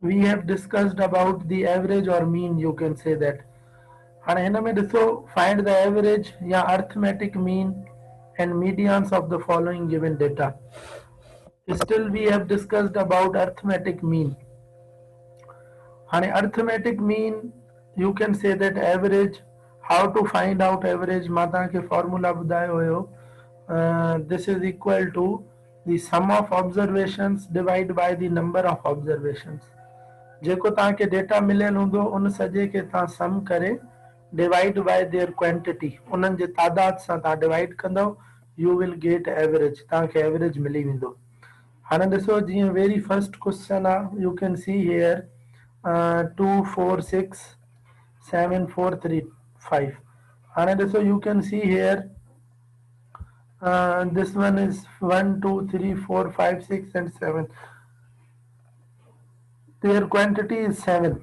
we have discussed about the average or mean, you can say that. हाणे हिन में ॾिसो, find the average या arithmetic mean and medians of the following given data. Still we have discussed about arithmetic mean. हाणे arithmetic mean, you can say that average. How to find out average? मां तव्हांखे formula ॿुधायो हुयो. This is equal to the sum of observations divided by the number of observations. जेको तव्हांखे data मिलियल हूंदो उन सॼे खे तव्हां सम करे डिवाइड बाय देयर क्वांटिटी, उन्हनि जे तादाद सां तव्हां डिवाइड कंदव, यू विल गेट एवरेज, तव्हांखे एवरेज मिली वेंदो. हाणे ॾिसो, जीअं वेरी फर्स्ट क्वेश्चन आहे, यू कैन सी हियर 2 4 6 7 4 3 5. हाणे ॾिसो, you can see here this one is 1 2 3 4 5 6 and 7. Their quantity is 7.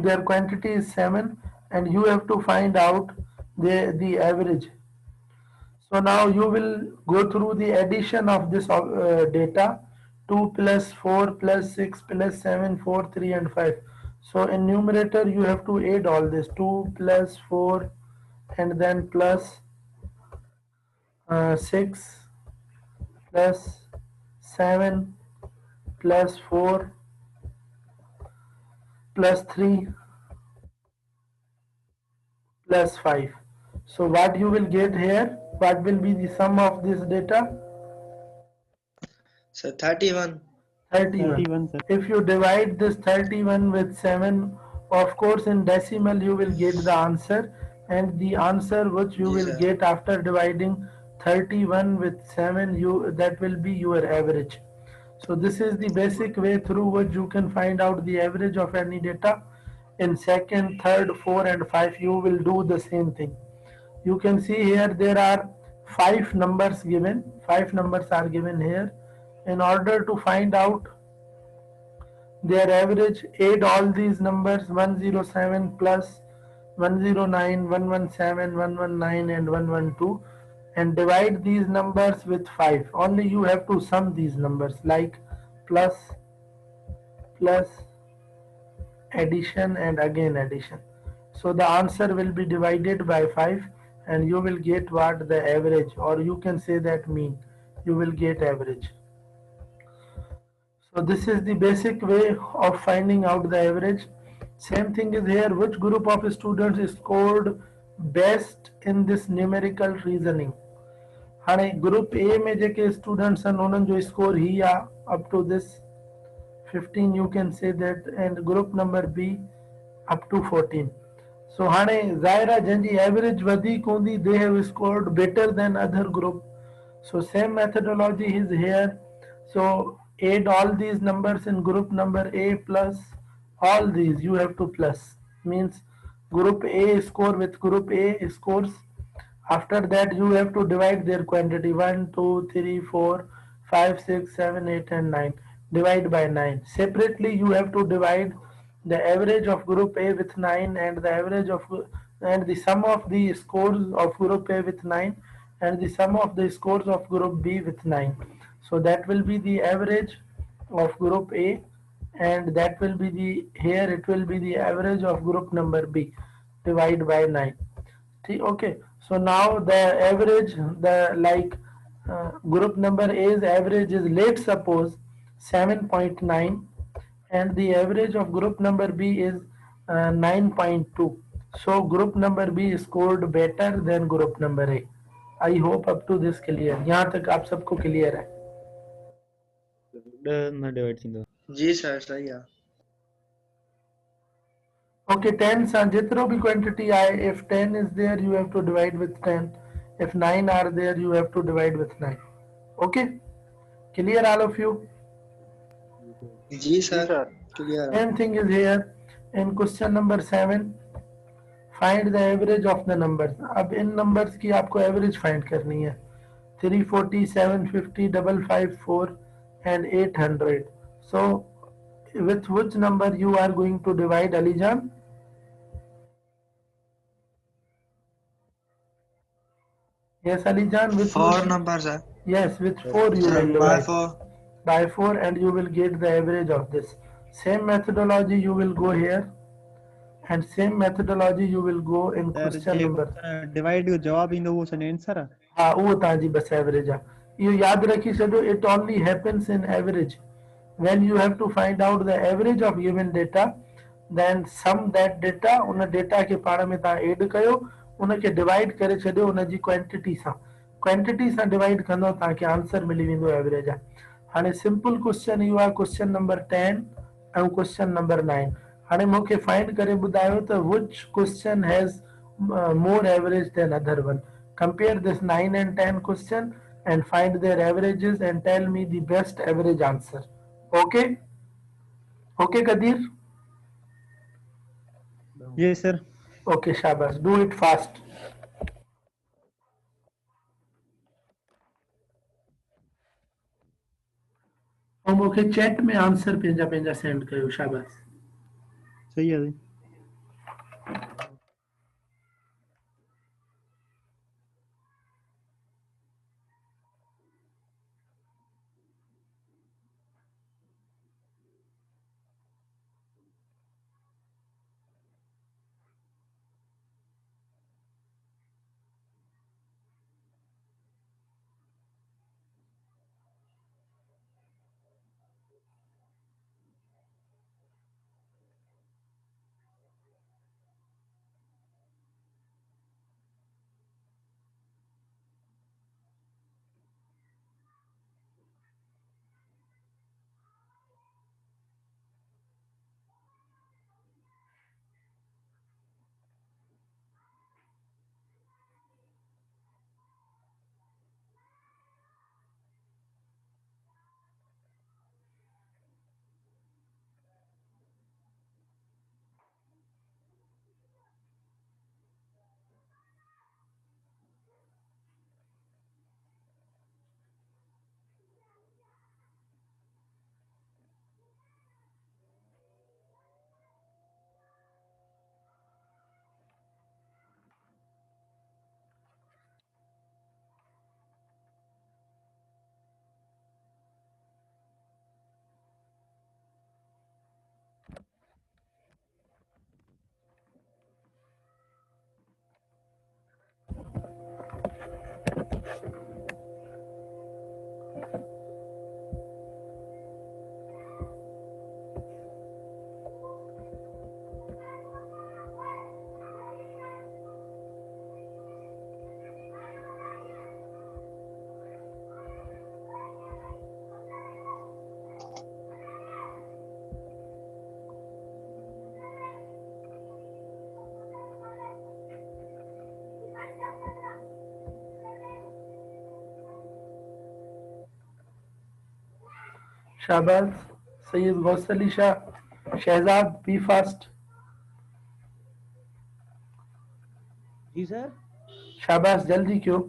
Their quantity is 7 and you have to find out the average. So now you will go through the addition of this data. 2 plus 4 plus 6 plus 7 4 3 and 5. So in numerator you have to add all this, 2 plus 4 and then plus 6 plus 7 plus 4 plus 3 plus 5. So what you will get here? What will be the sum of this data? So 31. 31. If you divide this 31 with 7, of course in decimal you will get the answer, and the answer which you will get after dividing 31 with 7, that will be your average. So this is the basic way through which you can find out the average of any data. In second, third, 4 and 5 you will do the same thing. You can see here there are 5 numbers given. 5 numbers are given here. In order to find out their average, add all these numbers, 107 plus 109, 117, 119 and 112, and divide these numbers with 5. Only you have to sum these numbers, like plus, plus, addition and again addition. So the answer will be divided by 5 and you will get what? The average, or you can say that mean. You will get average. So this is the basic way of finding out the average. Same thing is here. Which group of students scored best in this numerical reasoning? हाणे group A में जेके students आहिनि उन्हनि जो score ही आहे up to this 15, you can say that, and group number B up to 14. So हाणे ज़ाहिर आहे जंहिंजी एवरेज वधीक हूंदी, they have scored better than other group. So same methodology is here. So add all these numbers in group number A plus all these, you have to plus, means group A score with group A scores. After that you have to divide their quantity, 1 2 3 4 5 6 7 8 and 9, divide by 9. Separately you have to divide the average of group A with 9 and the average of and the sum of the scores of group A with 9 and the sum of the scores of group B with 9. So that will be the average of group A, and that will be the, here it will be the average of group number B, divide by 9. Okay, so now the average, the like group number A's average is, let's suppose 7.9, and the average of group number B is 9.2. So group number B scored better than group number A. I hope up to this clear. यहाँ तक आप सबको clear है? जी sir, सही है. Okay, 10 सां जेतिरो भी quantity आए, if 10 is there you have to divide with 10. If 9 are there you have to divide with 9. Okay, clear all of you? जी sir, clear. Same thing is here in question number 7. Find the average of the numbers. अब इन numbers की आपको average find करनी है. 340, 750, 554 and 800. So with which number you are going to divide, Alijan? Yes, Alijan, with 4 numbers are. Yes, with 4 you will divide. By 4 and you will get the average of this. Same methodology you will go here, and same methodology you will go in sir question J number. Divide जो जवाब ईंदो उहो सॼो answer आहे हाँ उहो तव्हांजी बस एवरेज आहे इहो यादि रखी छॾियो it only happens in average when you have to find out the average of given data then sum that data उन डेटा खे पाण में तव्हां एड कयो उनखे डिवाइड करे छॾियो उनजी क्वांटिटी सां डिवाइड कंदो तव्हांखे आंसर मिली वेंदो एवरेज आहे हाणे सिंपल क्वेश्चन इहो आहे क्वेश्चन नंबर 10 ऐं क्वेश्चन नंबर 9 हाणे मूंखे फाइंड करे ॿुधायो त which question has more average than other one compare this 9 and 10 question and find their averages and tell me the best average answer. Okay? Okay, Kadir? जी sir Okay, Shabas. Do it fast. ऐं मूंखे chat में answer पंहिंजा पंहिंजा send कयो शाबाश सही आहे जी शाबाश सैयद गौस अली शाह शहजाद बी फास्ट जी सर शाबाश जल्दी क्यों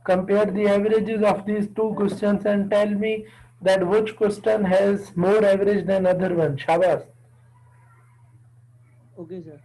compare the averages of these two questions and tell me that which question has more average than other one शाबाश ओके सर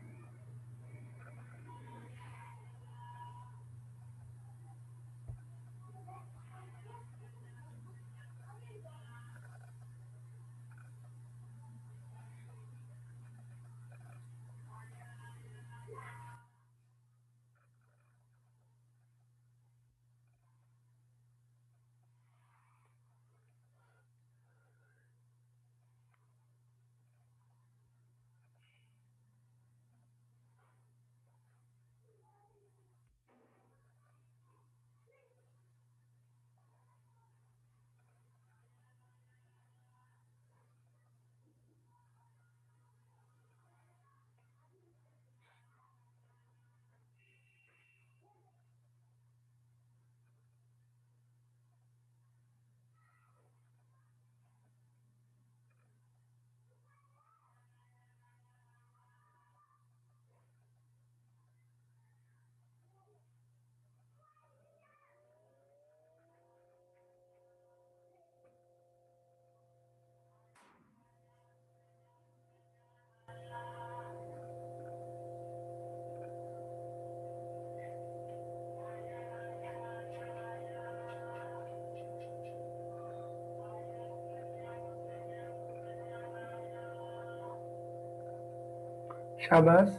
शाबाश.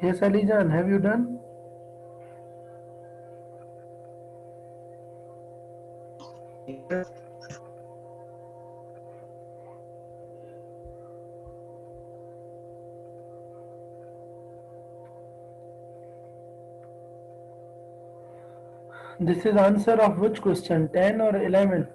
Yes, Alijan, have you done? This is answer of which question? 10 or 11?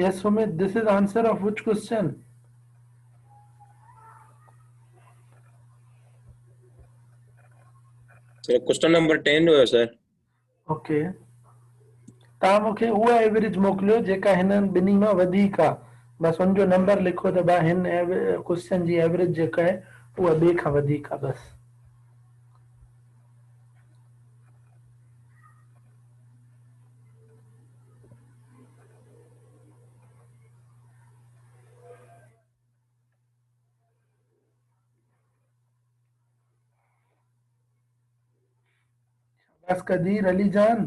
Yes, Sumit, this is answer of which question? Sir question number 10 हुयो sir. Okay. तव्हां मूंखे उहा average मोकिलियो जेका हिननि ॿिन्ही मां वधीक आहे. बसि हुनजो नंबर लिखो त भाउ हिन क्वेश्चन जी एवरेज जेका आहे उहा ॿिए खां वधीक आहे बसि. बस Qadir Ali Jan.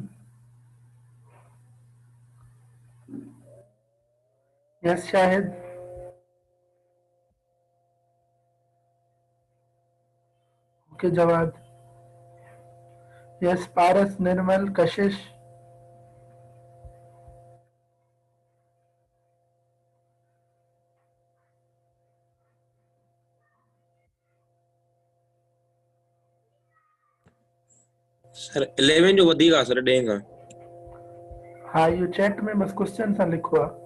Yes Shahid. Okay Jawad. Yes Paras Nirmal Kashish. Sir 11 जो वधीक आहे सर 10 खां. हाँ इहो चैट में बस क्वेश्चन सां लिखो आहे.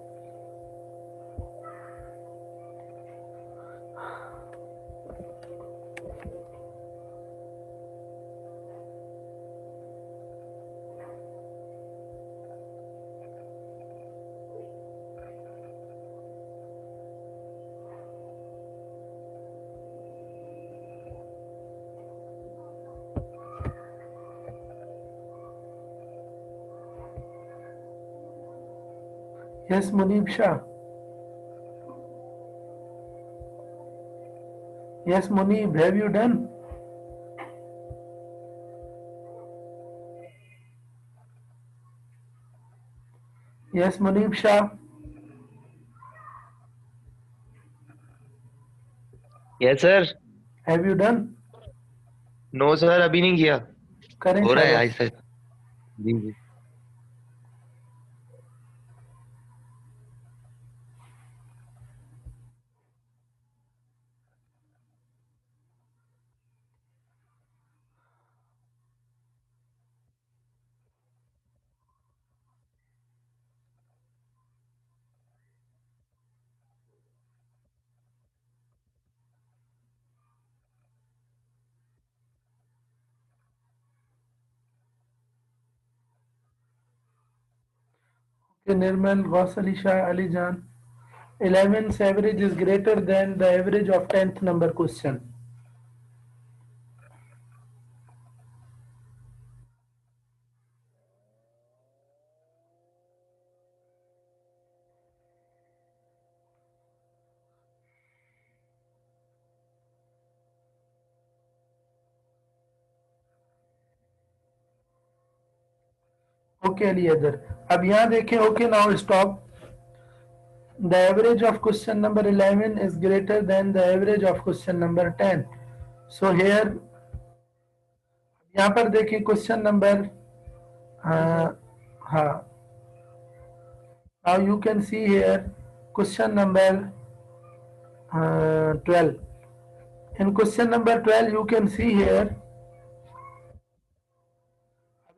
Yes, Munib Shah. Yes, Munib, have you done? Yes, Munib Shah. Yes sir. Have you done? No sir अभी नहीं किया. करें हो रहा है शाबाश. ऐसा. जी जी. Okay, Nirmal, Ghaus Ali Shah, Ali Jan. 11th average is greater than the average of 10th number question. Okay, Ali Azhar. अब यहाँ देखें. Okay, now stop. The average of question number 11 is greater than the average of question number 10. So here, यहाँ पर देखें question number हाँ. Now you can see here question number 12. In question number 12 you can see here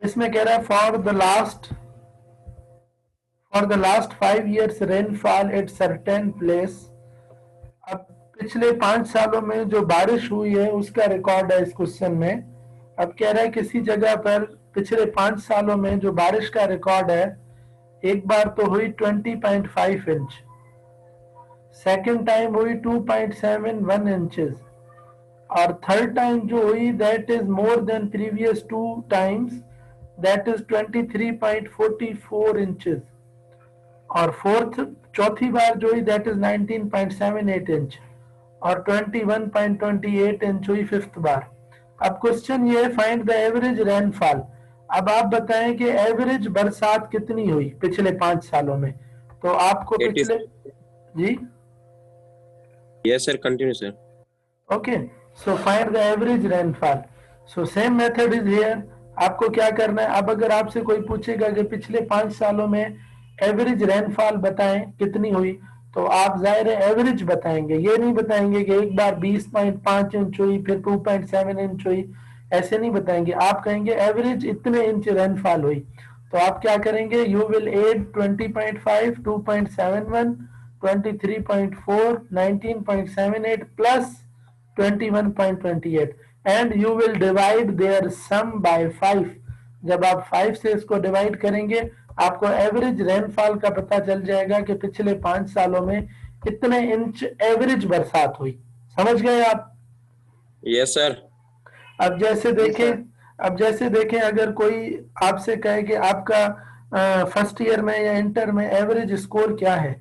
इसमें कह रहा है for the last 5 years rainfall at certain place. अब पिछले 5 सालों में जो बारिश हुई है उसका रिकॉर्ड है इस क्वेश्चन में. अब कह रहा है किसी जगह पर पिछले 5 सालों में जो बारिश का रिकॉर्ड है, एक बार तो हुई 20.5 इंच, सेकंड टाइम हुई 2.71 इंचेस, और थर्ड टाइम जो हुई that is more than previous 2 times, that is 23.44 inches, और चौथी बार जो हुई दैट इज 19.78 इंच, और 21.28 इंच हुई फिफ्थ बार। अब क्वेश्चन ये है, फाइंड द एवरेज रेनफॉल। अब आप बताएं कि एवरेज बरसात कितनी हुई पिछले 5 सालों में। तो आपको 80 पिछले, जी yes sir, continue sir. Okay, so find the average rainfall. So same method is here. आपको क्या करना है, अब अगर आपसे कोई पूछेगा कि पिछले 5 सालों में एवरेज रेनफॉल बताएं कितनी हुई, तो आप जाहिर है एवरेज बताएंगे, ये नहीं बताएंगे कि एक बार 20.5 इंच हुई फिर 2.7 इंच हुई, ऐसे नहीं बताएंगे। आप कहेंगे एवरेज इतने इंच रेनफॉल हुई। तो आप क्या करेंगे, you will add 20.5, 2.71, 23.4, 19.78 plus 21.28 and you will divide their sum by 5। जब आप 5 से इसको डिवाइड करेंगे, आपको एवरेज रेनफॉल का पता चल जाएगा कि पिछले 5 सालों में कितने इंच एवरेज बरसात हुई। समझ गए आप? Yes sir. अब जैसे देखें अगर कोई आपसे कहे कि आपका फर्स्ट ईयर में या इंटर में एवरेज स्कोर क्या है,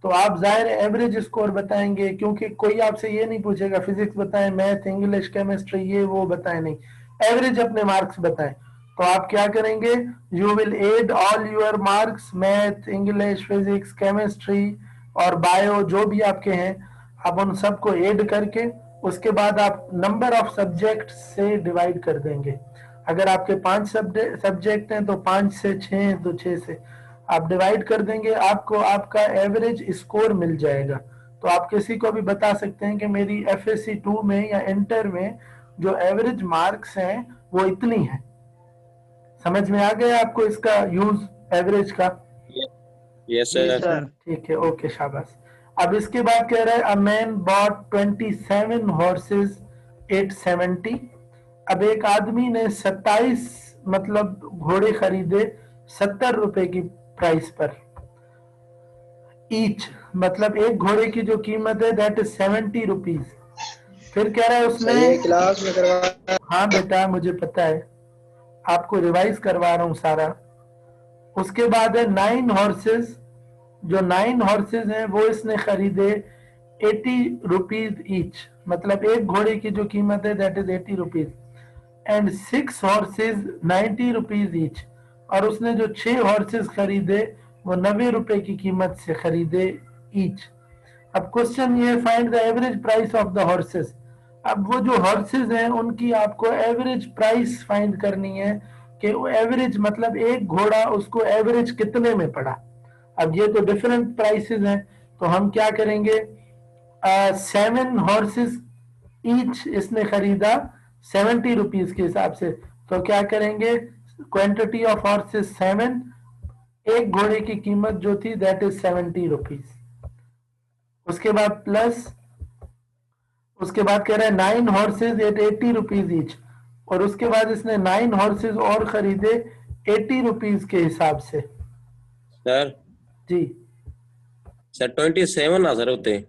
तो आप जाहिर एवरेज स्कोर बताएंगे, क्योंकि कोई आपसे ये नहीं पूछेगा फिजिक्स बताएं, मैथ, इंग्लिश, केमिस्ट्री ये वो बताएं, नहीं, एवरेज अपने मार्क्स बताएं। तो आप क्या करेंगे, you will add all your marks, math, English, physics, chemistry और बायो जो भी आपके हैं, आप उन सबको ऐड करके उसके बाद आप नंबर ऑफ सब्जेक्ट से डिवाइड कर देंगे। अगर आपके 5 सब्जेक्ट हैं तो 5 से 6 हैं तो 6 से आप डिवाइड कर देंगे, आपको आपका एवरेज स्कोर मिल जाएगा। तो आप किसी को भी बता सकते हैं कि मेरी एफएससी 2 में या इंटर में जो एवरेज मार्क्स हैं वो इतनी है। समझ में आ गया आपको इसका यूज एवरेज का? Yes जी sir. सर। ठीक है, ओके, शाबाश। अब इसके बाद कह रहा है अ मैन बॉट 27 हॉर्सेस 870। अब एक आदमी ने 27 मतलब घोड़े खरीदे 70 रुपए की प्राइस पर, ईच मतलब एक घोड़े की जो कीमत है दैट इज 70 रुपीज। फिर कह रहा है उसने, सही है, क्लास में करवा। हाँ बेटा मुझे पता है, आपको रिवाइज करवा रहा हूँ सारा। उसके बाद है 9 हॉर्सेस, जो 9 हॉर्सेस हैं वो इसने खरीदे 80 रुपीज ईच, मतलब एक घोड़े की जो कीमत है that is 80 rupees, and 6 horses 90 rupees each, और उसने जो 6 हॉर्सेस खरीदे वो 90 रुपए की कीमत से खरीदे ईच। अब क्वेश्चन ये, find the average price of the horses. अब वो जो हॉर्सेस हैं उनकी आपको एवरेज प्राइस फाइंड करनी है कि वो एवरेज मतलब एक घोड़ा उसको एवरेज कितने में पड़ा। अब ये तो डिफरेंट प्राइसेस हैं, तो हम क्या करेंगे, 7 हॉर्सेस ईच इसने खरीदा 70 रुपीज के हिसाब से, तो क्या करेंगे, क्वांटिटी ऑफ हॉर्सेस 7, एक घोड़े की कीमत जो थी दैट इज 70 रुपीज। उसके बाद प्लस, उसके बाद कह रहा है 9 हॉर्सेस एट 80 रुपीज ईच, और उसके बाद इसने 9 हॉर्सेस और खरीदे 80 रुपीज के हिसाब से। Sir. जी Sir 27 ना सर होते।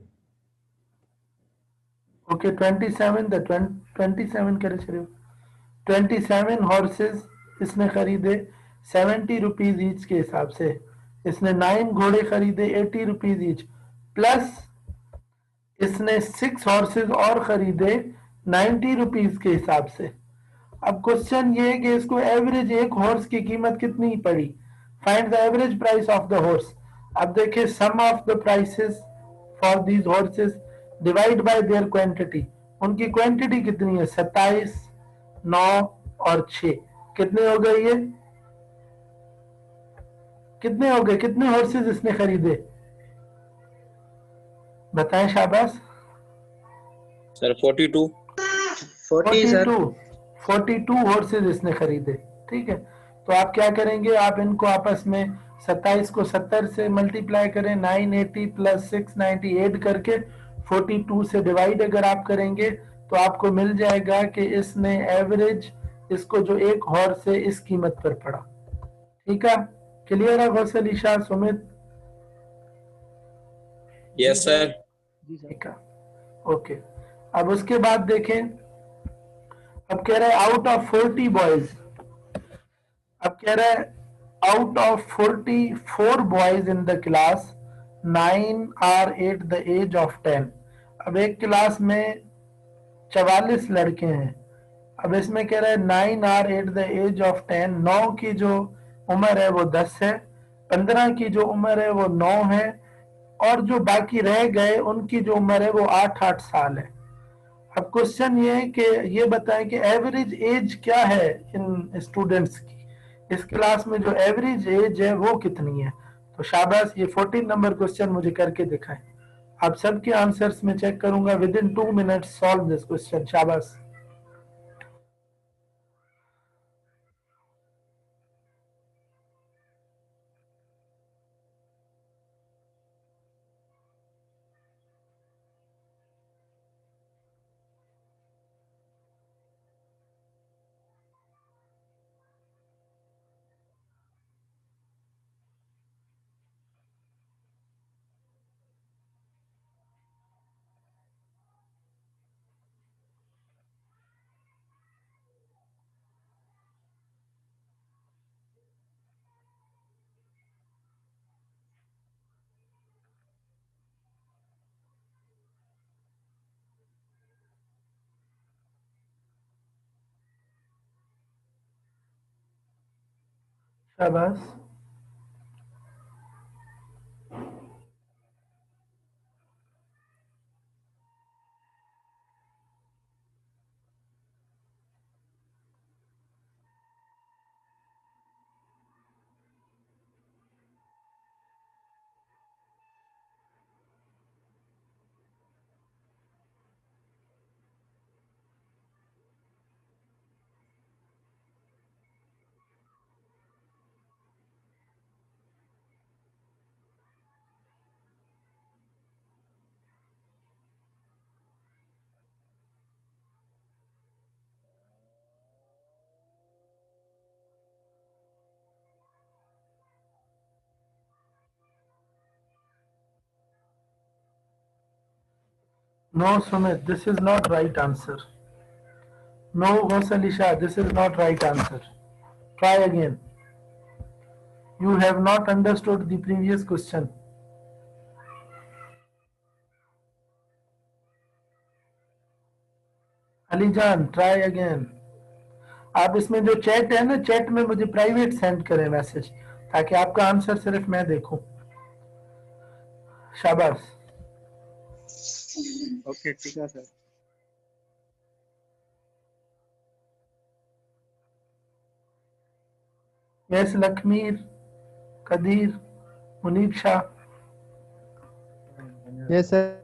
ओके, 27 करे चलो, 27 हॉर्सेस इसने खरीदे 70 रुपीज ईच के हिसाब से। इसने 9 घोड़े खरीदे 80 रुपीज ईच, प्लस इसने 6 हॉर्सेस और खरीदे 90 रुपीज के हिसाब से। अब क्वेश्चन ये है कि इसको एवरेज एक हॉर्स की कीमत कितनी पड़ी, find the average price of the horse. अब देखिए, sum of the prices for these horses divide by their quantity. उनकी क्वांटिटी कितनी है, 27, 9 और 6, कितने हो गए, ये कितने हो गए, कितने हॉर्सेस इसने खरीदे बताएं, शाबाश। Sir 42. 40 सर। 42 हॉर्सेस इसने खरीदे। ठीक है, तो आप क्या करेंगे, आप इनको आपस में 27 को 70 से मल्टीप्लाई करें, 980 प्लस 690 ऐड करके 42 से डिवाइड अगर आप करेंगे तो आपको मिल जाएगा कि इसने एवरेज इसको जो एक हॉर्स है इस कीमत पर पड़ा। ठीक है, क्लियर है गौसल ईशा सुमित? Yes sir. जी सर। ठीक है, ओके। अब उसके बाद देखें, अब कह रहा है आउट ऑफ 40 बॉयज, अब कह रहा है out of 44 boys in the class 9 are at the age of 10। अब एक क्लास में 44 लड़के हैं। अब इसमें कह रहा है 9 are at the age of 10, 9 की जो उम्र है वो 10 है, 15 की जो उम्र है वो 9 है, और जो बाकी रह गए उनकी जो उम्र है वो 8-8 साल है। अब क्वेश्चन ये है कि ये बताएं कि एवरेज एज क्या है इन स्टूडेंट्स की, इस क्लास में जो एवरेज एज है वो कितनी है। तो शाबाश, ये 14 नंबर क्वेश्चन मुझे करके दिखाएं। आप सबके आंसर्स में चेक करूंगा, with in 2 minutes solve this question. शाबाश। शाबाश। No, Sumit, this is not right answer. No, Gosalisha, this is not right answer. Try again. You have not understood the previous question. Alijan, try again. आप इसमें जो chat है ना, chat में मुझे private send करें मैसेज, ताकि आपका आंसर सिर्फ मैं देखूं। शाबाश। ओके ठीक है sir. Yes Lakhmir, Qadir, Munib Shah. Yes sir.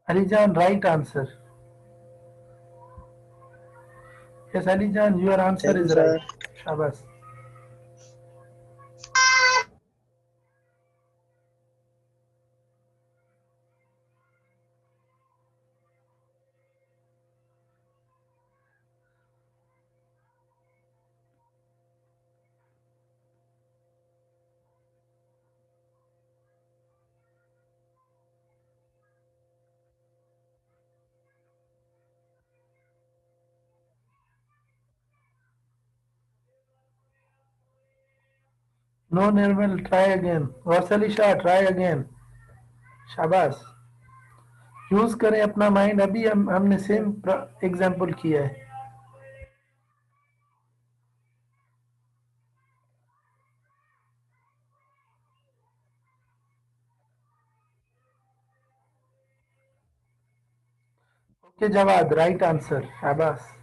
Alijan, right answer. Yes Alijan, your answer Thank you, is sir. Right. शाबाश। No Nirmal, try again. Wasli Shah, try again. शाबाश। यूज करें अपना माइंड। अभी हमने सेम एग्जाम्पल किया है। Okay Jawad, right answer. शाबाश।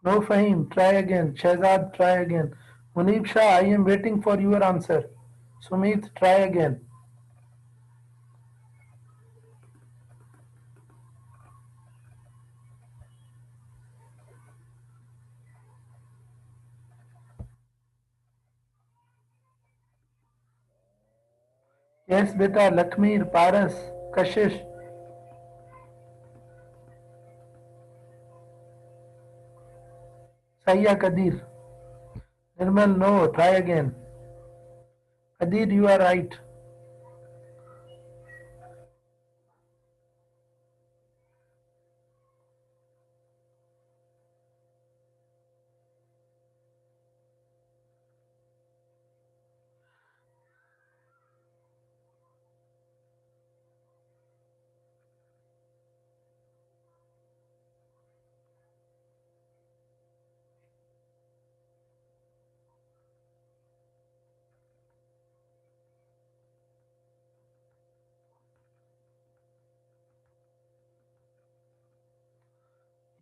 No Fahim, try again. Shehzad, try again. Munib Shah, I am waiting for your answer. Sumit, try again. Yes, beta. Lakmeer, Paras, Kashish. Sayya, Kadir. Nirmal, no. Try again. Kadir, you are right.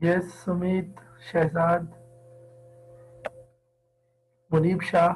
Yes, Sumit, Shehzad, Munib Shah.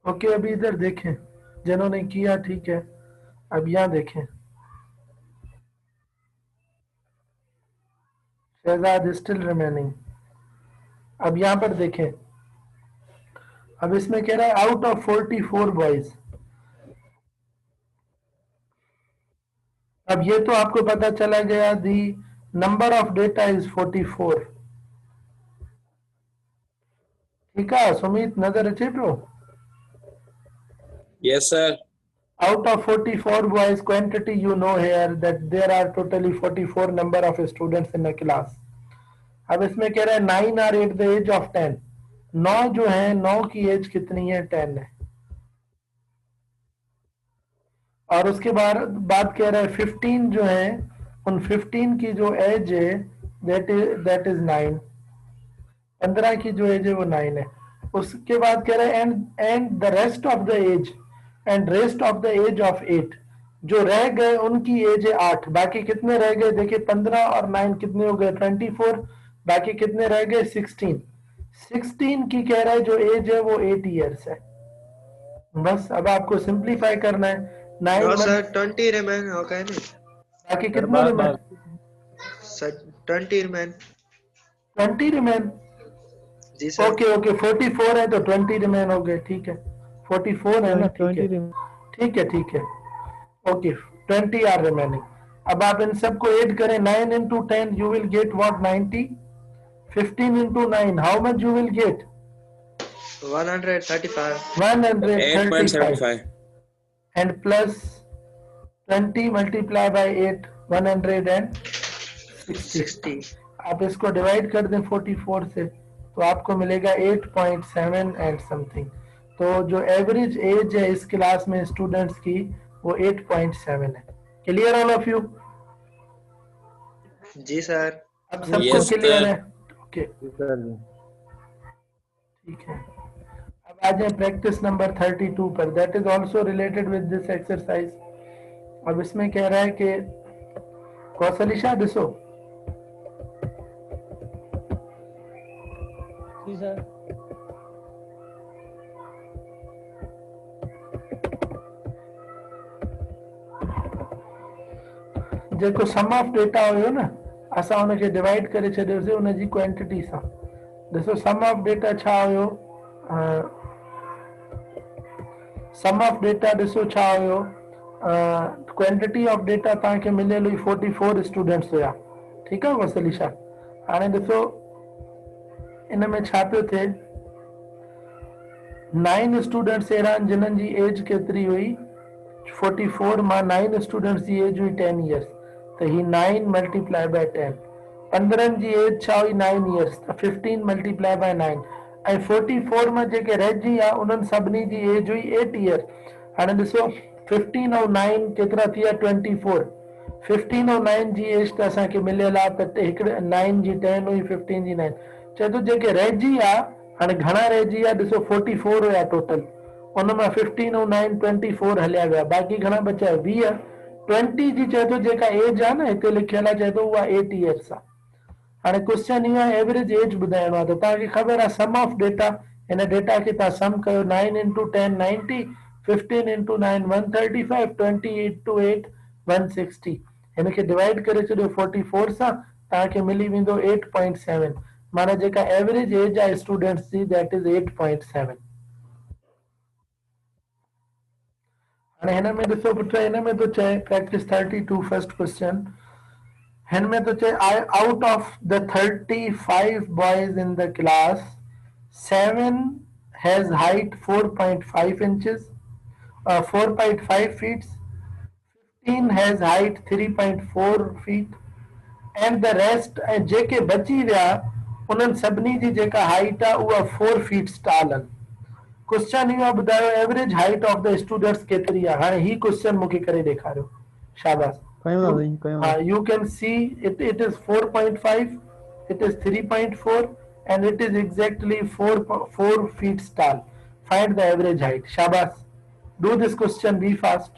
Okay, अभी इधर देखें जिन्होंने किया, ठीक है। अब यहाँ देखें, शहजाद स्टिल रिमेनिंग। अब यहाँ पर देखें, अब इसमें कह रहा है आउट ऑफ 44 बॉयज। अब ये तो आपको पता चला गया, the number of data is 44। ठीक है सुमित, नजर अचे पियो? Yes, sir. Out of 44 boys quantity, you know here that there are totally 44 number of students in a class. अब इसमें कह रहा है 9 are at the age of 10। 9 जो है, 9 की एज कितनी है? 10 है। और उसके बाद कह रहा है 15 जो है, उन 15 की जो एज है that is 9। 15 की जो एज है वो 9 है। उसके बाद कह रहा है and the rest of the age and rest of the age of 8। जो रह गए उनकी एज है 8। बाकी कितने रह गए? देखिए 15 और 9 कितने हो गए? 24। बाकी कितने रह गए? 16। 16 की कह रहा है जो एज है वो 8 ईयर्स है। बस अब आपको सिंप्लीफाई करना है। 9 No, sir. 20 remain. Okay, no. बाकी कितने रिमेन? Sir, 20 remain. 20 रिमेन। जी सर। ओके ओके, 44 है तो 20 रिमेन हो गए। ठीक है, 44 है ना? ठीक है ठीक है ठीक है। Okay, 20 are remaining. अब आप इन सबको ऐड करें। 9 into 10 you will get what? 90। 15 into 9 how much you will get? 135. 135। 8.75. and plus 20 multiply by 8, 160। 60. आप इसको डिवाइड कर दें 44 से तो आपको मिलेगा 8.7 एंड समथिंग। तो जो एवरेज एज है इस क्लास में स्टूडेंट्स की वो 8.7 है। Clear all of you? जी सर। अब सबको Yes, क्लियर sir. है? ओके ठीक है। अब आ जाए प्रैक्टिस नंबर 32 पर। That is also related with this exercise. अब इसमें कह रहा है कि कौशलिशा दिसो, जी सर। जेको सम ऑफ डेटा हुयो न, असां हुनखे डिवाइड करे छॾियोसीं हुनजी क्वांटिटी सां। ॾिसो सम ऑफ डेटा छा हुयो? सम ऑफ डेटा ॾिसो छा हुयो? क्वांटिटी ऑफ डेटा तव्हांखे मिलियल हुई 44 स्टूडेंट्स हुया। ठीकु आहे वसलीशा? हाणे ॾिसो इन में छा पियो थिए? 9 स्टूडेंट्स अहिड़ा जिन्हनि जी एज केतिरी हुई 44 मां 9 स्टूडेंट्स जी एज हुई 10 इयर्स त ही 9 मल्टीप्लाई बाय 10 15 जी एज छा हुई 9 इयर्स त 15 मल्टीप्लाई बाय 9 ऐं 44 मां जेके रहिजी विया उन्हनि सभिनी जी एज हुई 8 इयर। हाणे ॾिसो 15 ऐं 9 केतिरा थी विया 24 15 ऐं 9 जी एज त असांखे मिलियल आहे त हिकिड़े 9 जी 10 हुई 15 जी 9 चए थो जेके रहिजी विया हाणे घणा रहिजी विया ॾिसो 44 हुया टोटल उन मां 15 ऐं 9 24 हलिया विया बाक़ी घणा बचिया 20 20 जी चए थो जेका एज आहे न हिते लिखियल आहे चए थो उहा 8 इयर्स आहे। हाणे क्वेश्चन इहो आहे एवरेज एज ॿुधाइणो आहे त तव्हांखे ख़बर आहे सम ऑफ डेटा हिन डेटा खे तव्हां सम कयो 9 इंटू 10 90 15 इंटू 9 135 20 इंटू 8 160 हिन खे डिवाइड करे छॾियो 44 सां तव्हांखे मिली वेंदो 8.7 माना जेका एवरेज एज आहे स्टूडेंट्स जी दैट इज़ 8.7। हाणे हिन में ॾिसो पुट हिन में थो चए प्रैक्टिस 32 फर्स्ट क्वेश्चन हिन में तो चाहिए out of the 35 boys in the class 7 has height 4.5 inches 4.5 feet 15 has height 3.4 feet and the rest जेके बची विया उन्हनि सभिनी जी जेका हाइट आहे उहा 4 feet tall आहिनि। क्वेश्चन इहो ॿुधायो average height of the students केतिरी आहे हाणे ही क्वेश्चन मूंखे करे ॾेखारियो शाबाश। कयो आहे साईं कयो आहे। You can see it is 4.5 it is 3.4 and it is exactly 4 feet tall find the average height shabash do this question be fast।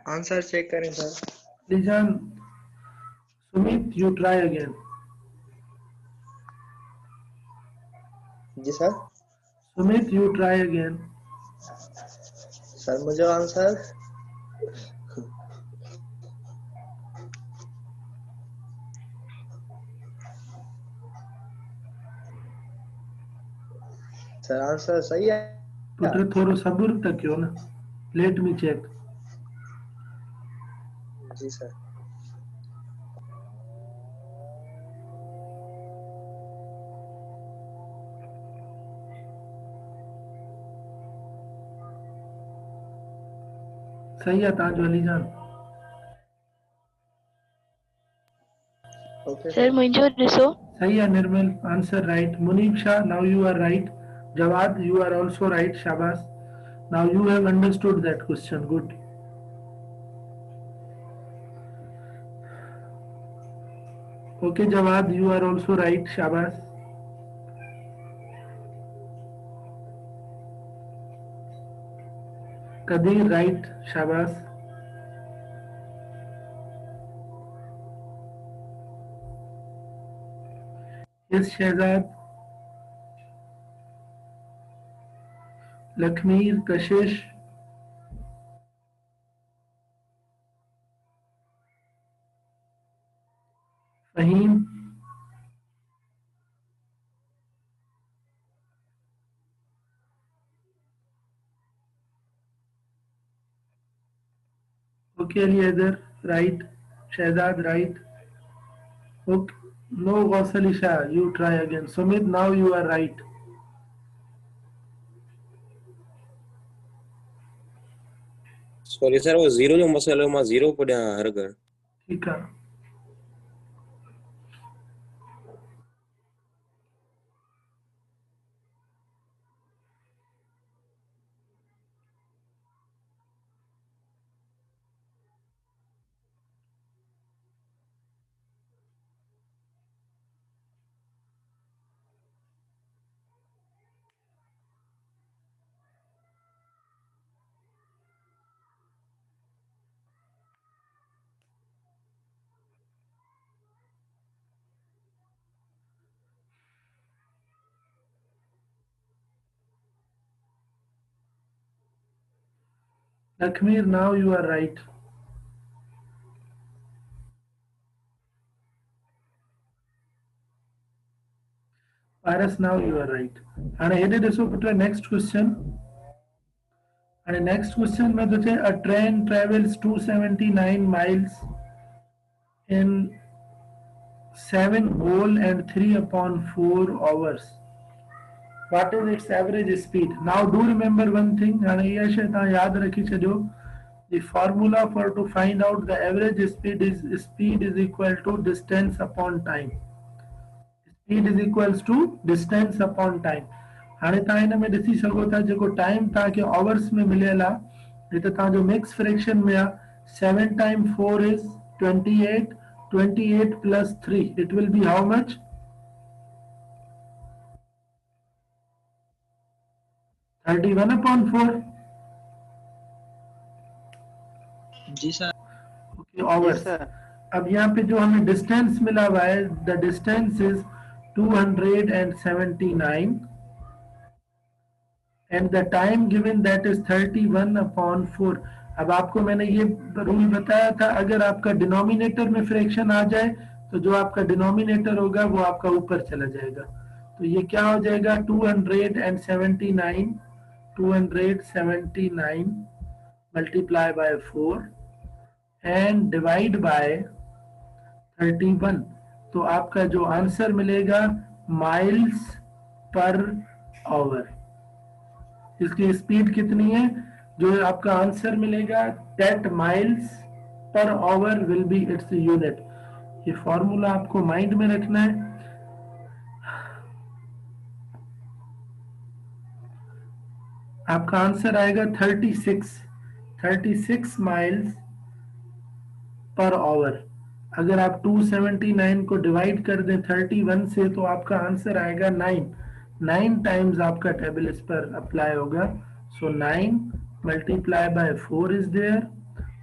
Answer check करें sir. Lijan Sumit you try again जी sir. Sumit you try again sir मुझे answer sir answer सही है पुत्र थोड़ो सब्र त कयो न लेट मी चेक जी सर। सही है तव्हांजो अलीजान ओके सर मुंहिंजो ॾिसो सही है Nirmal answer right Munib Shah now you are right Jawad you are also right shabash now you have understood that question good okay Jawad you are also right shabash Qadir right, शाबाश। Yes Shahzad. Lakhmir, Kashish, Fahim, okay Alihaider right, Shahzad right, okay no Gausal Shah, you try again, Sumit now you are right. Sorry sir, वो zero जो मसइलो मां zero पढ़िया हर घर। ठीक है। Lakmir, now you are right. Paras, now you are right. And here is the next question. And next question में तो a train travels 279 miles in 7 whole and 3/4 hours. What is its average speed? Now do remember one thing, and ये शैतान याद रखी चलो. The formula for to find out the average speed is equal to distance upon time. Speed is equals to distance upon time. हाणे तव्हां हिन में ॾिसी सघो था जेको टाइम तव्हांखे आवर्स में मिलियल आहे, हिते तव्हांजो मिक्स फ्रैक्शन में आहे 7 time 4 is 28, 28 plus 3 it will be how much? 31/4. जी सर। Okay hours. अब यहाँ पे जो हमें डिस्टेंस मिला हुआ है, the distance is 279 and the time given that is 31/4. अब आपको मैंने ये रूल बताया था, अगर आपका डिनोमिनेटर में फ्रैक्शन आ जाए तो जो आपका डिनोमिनेटर होगा वो आपका ऊपर चला जाएगा। तो ये क्या हो जाएगा? 279 multiply by 4 and divide by 31। तो आपका जो आंसर मिलेगा माइल्स पर आवर। इसकी स्पीड कितनी है? जो आपका आंसर मिलेगा that miles per our will be its unit. ये फॉर्मूला आपको माइंड में रखना है। आपका आंसर आएगा 36 माइल्स पर आवर। अगर आप 279 को डिवाइड कर दें 31 से तो आपका आंसर आएगा 9 टाइम्स आपका टेबल इस पर अप्लाई होगा। So 9 multiply by 4 is there,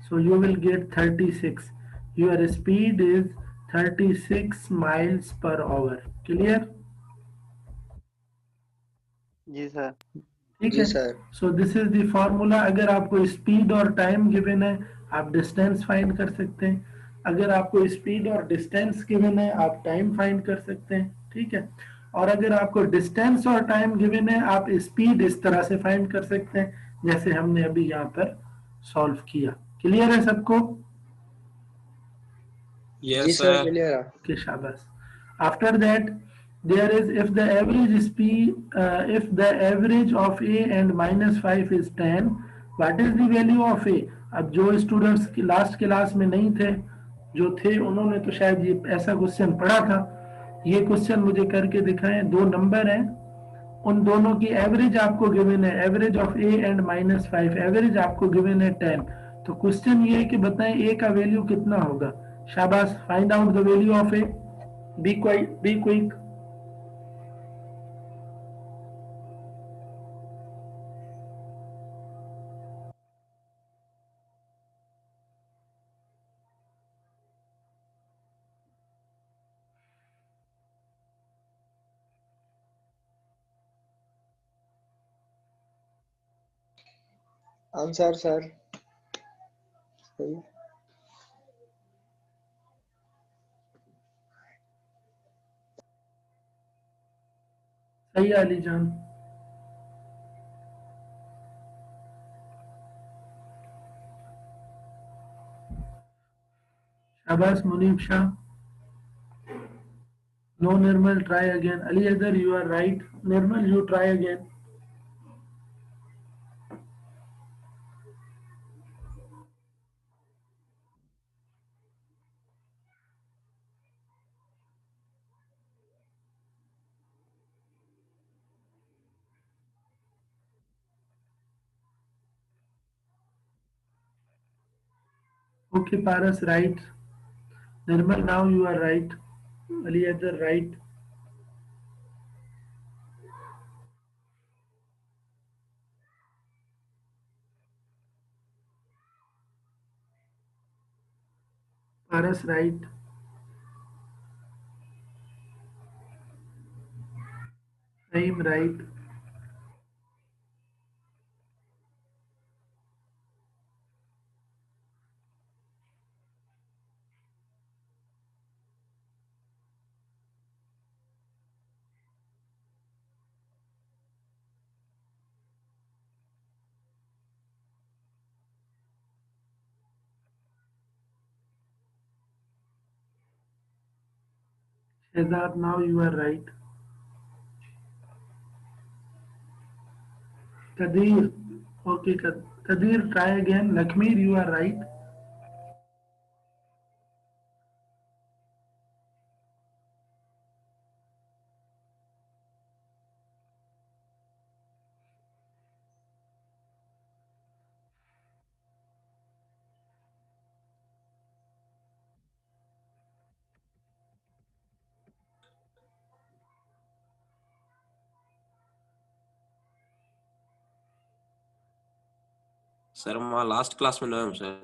so you will get 36। Your speed is 36 miles per hour. Clear? जी सर। ठीक जी है। Sir. So this is the formula. अगर आपको स्पीड और टाइम गिवन है आप डिस्टेंस फाइंड कर सकते हैं, अगर आपको स्पीड और डिस्टेंस गिवन है आप टाइम फाइंड कर सकते हैं। ठीक है। और अगर आपको डिस्टेंस और टाइम गिवन है आप स्पीड इस तरह से फाइंड कर सकते हैं जैसे हमने अभी यहाँ पर सॉल्व किया। क्लियर है सबको? जी yes sir sir. Clear. Okay, Shabbas. After that, there is if the average speed, if the average of A and -5 is 10, what is the value of A? अब जो स्टूडेंट्स लास्ट क्लास में नहीं थे, जो थे उन्होंने तो शायद ये ऐसा क्वेश्चन पढ़ा था। ये क्वेश्चन मुझे करके दिखाएं। दो नंबर हैं, उन दोनों की एवरेज आपको गिवन है, average of A and -5, average आपको गिवन है 10। तो क्वेश्चन ये है कि बताएं A का वैल्यू कितना होगा। शाबाश, find out the value of A। Be quick. Answer sir सही। सही है अली जान। शाबाश Munib Shah. No Nirmal, try again. Ali Azhar, you are right. Nirmal, you try again. Okay, Paras, right. Nirmal, now you are right. Ali Azhar, right. Paras, right. Naeem, right. Shehzad, now you are right. Kadir, okay, Kadir, try again. Lakmir, you are right. Sir मां last class में न हुयमि sir.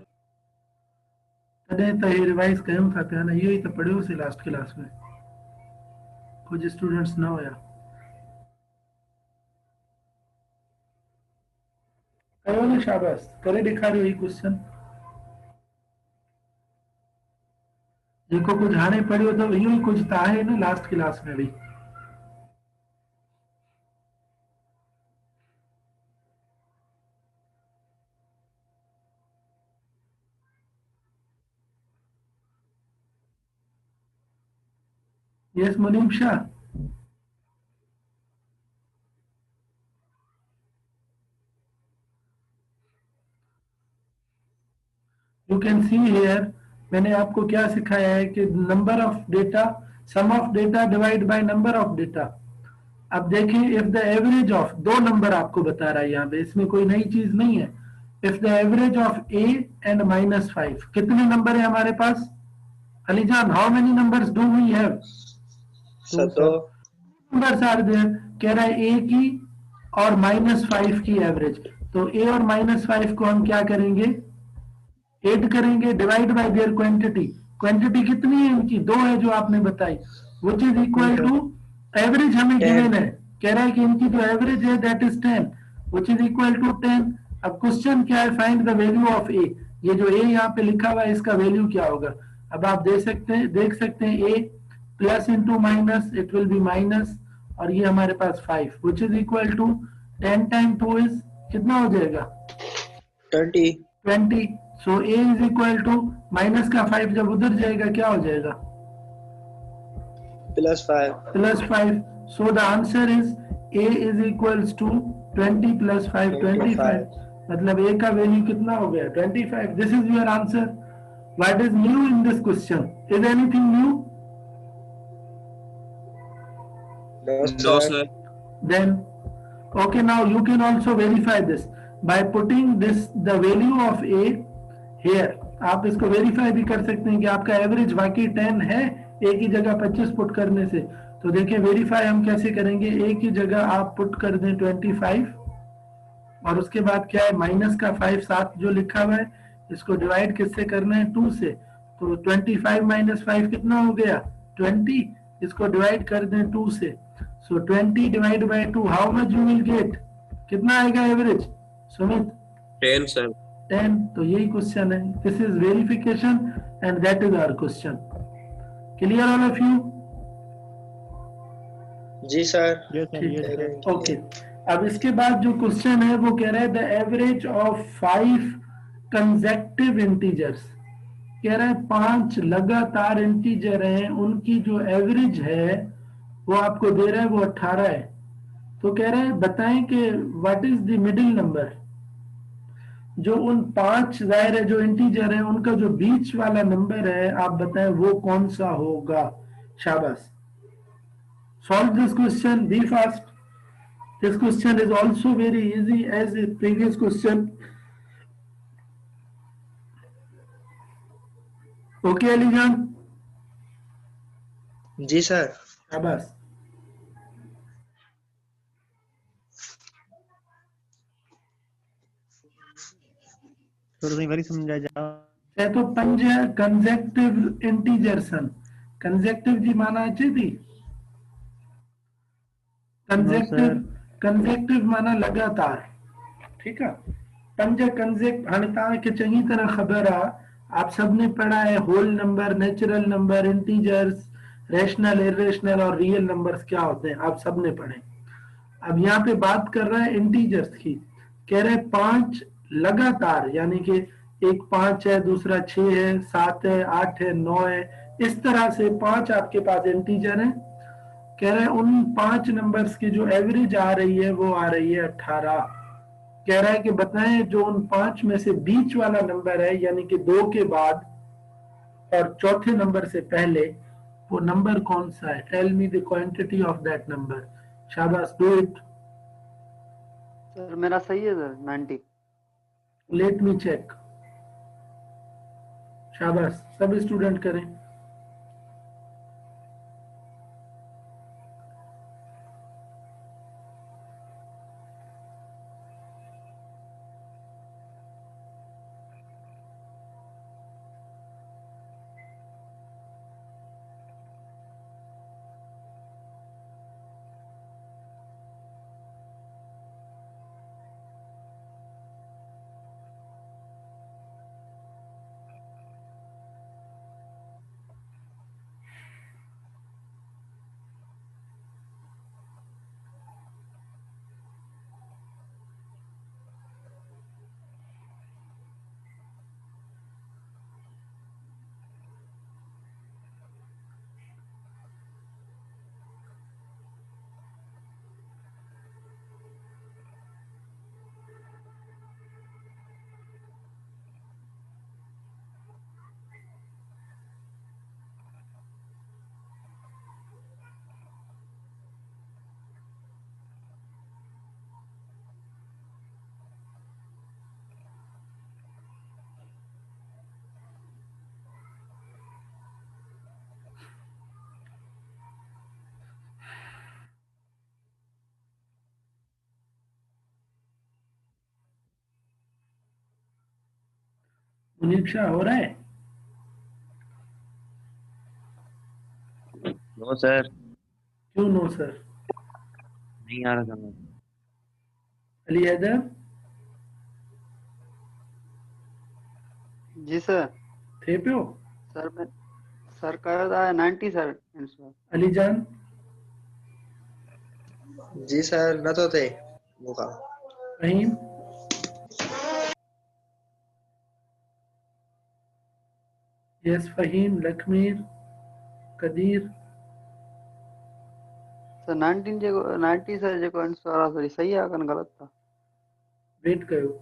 तॾहिं त हे revise कयूं था पिया न, इहो ई त पढ़ियोसीं लास्ट क्लास में। कुछ स्टूडेंट्स न हुया। कयो न, शाबाश, करे ॾेखारियो ही क्वेश्चन। जेको कुछ हाणे पढ़ियो अथव इहो ई कुछ त आहे न लास्ट क्लास में बि। Yes, Muneeb Shah. You can see here, मैंने आपको क्या सिखाया है कि number of data, sum of data divide by number of data. अब देखिए, इफ द एवरेज ऑफ, दो नंबर आपको बता रहा है यहाँ पे, इसमें कोई नई चीज नहीं है। If the average of A and -5, कितने नंबर है हमारे पास? Ali Jan, how many numbers do we have? Sir दो नंबर्स आर देयर। कह रहा है ए की और -5 की एवरेज। तो ए और -5 को हम क्या करेंगे? ऐड करेंगे, divide by their quantity. Quantity कितनी है इनकी? 2 है जो आपने बताई, which is equal to average हमें गिवन है। कह रहा है कि इनकी जो एवरेज है that is 10, which is equal to 10। अब क्वेश्चन क्या है? Find the value of A. ये जो ए यहाँ पे लिखा हुआ है इसका वैल्यू क्या होगा? अब आप देख सकते हैं A plus into minus, it will be minus, और ये हमारे पास 5, which is equal to 10 time 2 इज कितना हो जाएगा? 20। So A is equal to minus का 5 जब उधर जाएगा क्या हो जाएगा? +5। So the answer is A is equals to 20 + 5, 25। मतलब ए का वैल्यू कितना हो गया? 25। This is your answer. What is new in this question? Is anything new? No sir. Then okay, now you can also verify this by putting the value of a here. आप इसको verify भी कर सकते हैं कि आपका average वाकई 10 है ए की जगह 25 पुट करने से। तो देखिए वेरीफाई हम कैसे करेंगे। ए की जगह आप पुट कर दें 25, और उसके बाद क्या है? माइनस का 5 साथ जो लिखा हुआ है, इसको डिवाइड किससे करना है? 2 से। तो 25 - 5 कितना हो गया? 20। इसको डिवाइड कर दें 2 से। So 20 divided by 2, how much you will get? कितना आएगा एवरेज सुमित? 10 sir. 10, तो यही क्वेश्चन है. This is verification and that is our question. Clear all of you? जी सर. ठीक. ओके. अब इसके बाद जो क्वेश्चन है वो कह रहा है the average of 5 consecutive integers. कह रहा है 5 लगातार इंटीजर हैं, उनकी जो एवरेज है वो आपको दे रहा है, वो 18 है. तो कह रहा है बताएं कि what is the middle number. जो उन 5 जाहिर है जो इंटीजर है उनका जो बीच वाला नंबर है आप बताएं वो कौन सा होगा. शाबाश. Solve this question, be fast. This question is also very easy as the previous question. Okay, Alijan? Ji sir. शाबाश. थोड़ा वरी समझा जाओ. तो पंज कंसेक्टिव इंटीजर्स हैं. कंसेक्टिव जी माना अचे थी. कंसेक्टिव माना लगातार. ठीक है. पंज कंसेक्ट हाणे तव्हांखे चङी तरह ख़बर आहे. आप सबने पढ़ा है whole number, natural number, integers, rational, irrational और रियल नंबर्स क्या होते हैं, आप सबने पढ़े. अब यहाँ पे बात कर रहा है इंटीजर्स की. कह रहे 5 लगातार, यानी कि एक 5 है, दूसरा 6 है, 7 है, 8 है, 9 है, इस तरह से 5 आपके पास इंटीजर हैं. कह रहे हैं उन 5 नंबर्स की जो एवरेज आ रही है वो आ रही है 18. कह रहा है कि बताएं जो उन 5 में से बीच वाला नंबर है, यानी कि 2 के बाद और चौथे नंबर से पहले, वो नंबर कौन सा है. Tell me the quantity of that number. शाबाश, डू इट. सर मेरा सही है सर 90. Late me check. शाबाश, सब स्टूडेंट करें. मुनीब शाह हो रहा है? No sir. क्यों नो सर? नहीं आ रहा समझ. अली हैदर? जी सर. थे पियो? सर मैं सर कयो था 90 सर आंसर. अली जान? जी सर. न तो थे मूंखां. फहीम? यस फहीम. लखमीर? कदीर? सर 19 जेको 90 सर जेको आंसर आहे सर सही आहे कन गलत था. वेट कयो.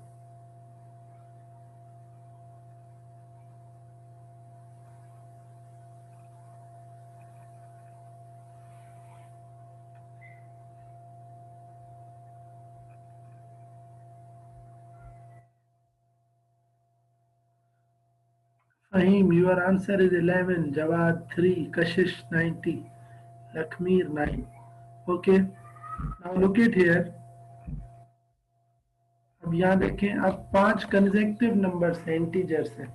Fahim, your answer is 11. Jawad 3. Kashish 90. Lakmeer 9. Okay. Now look at here. अब यहाँ देखें, अब 5 कंसेक्टिव नंबर्स हैं, इंटीजर्स हैं.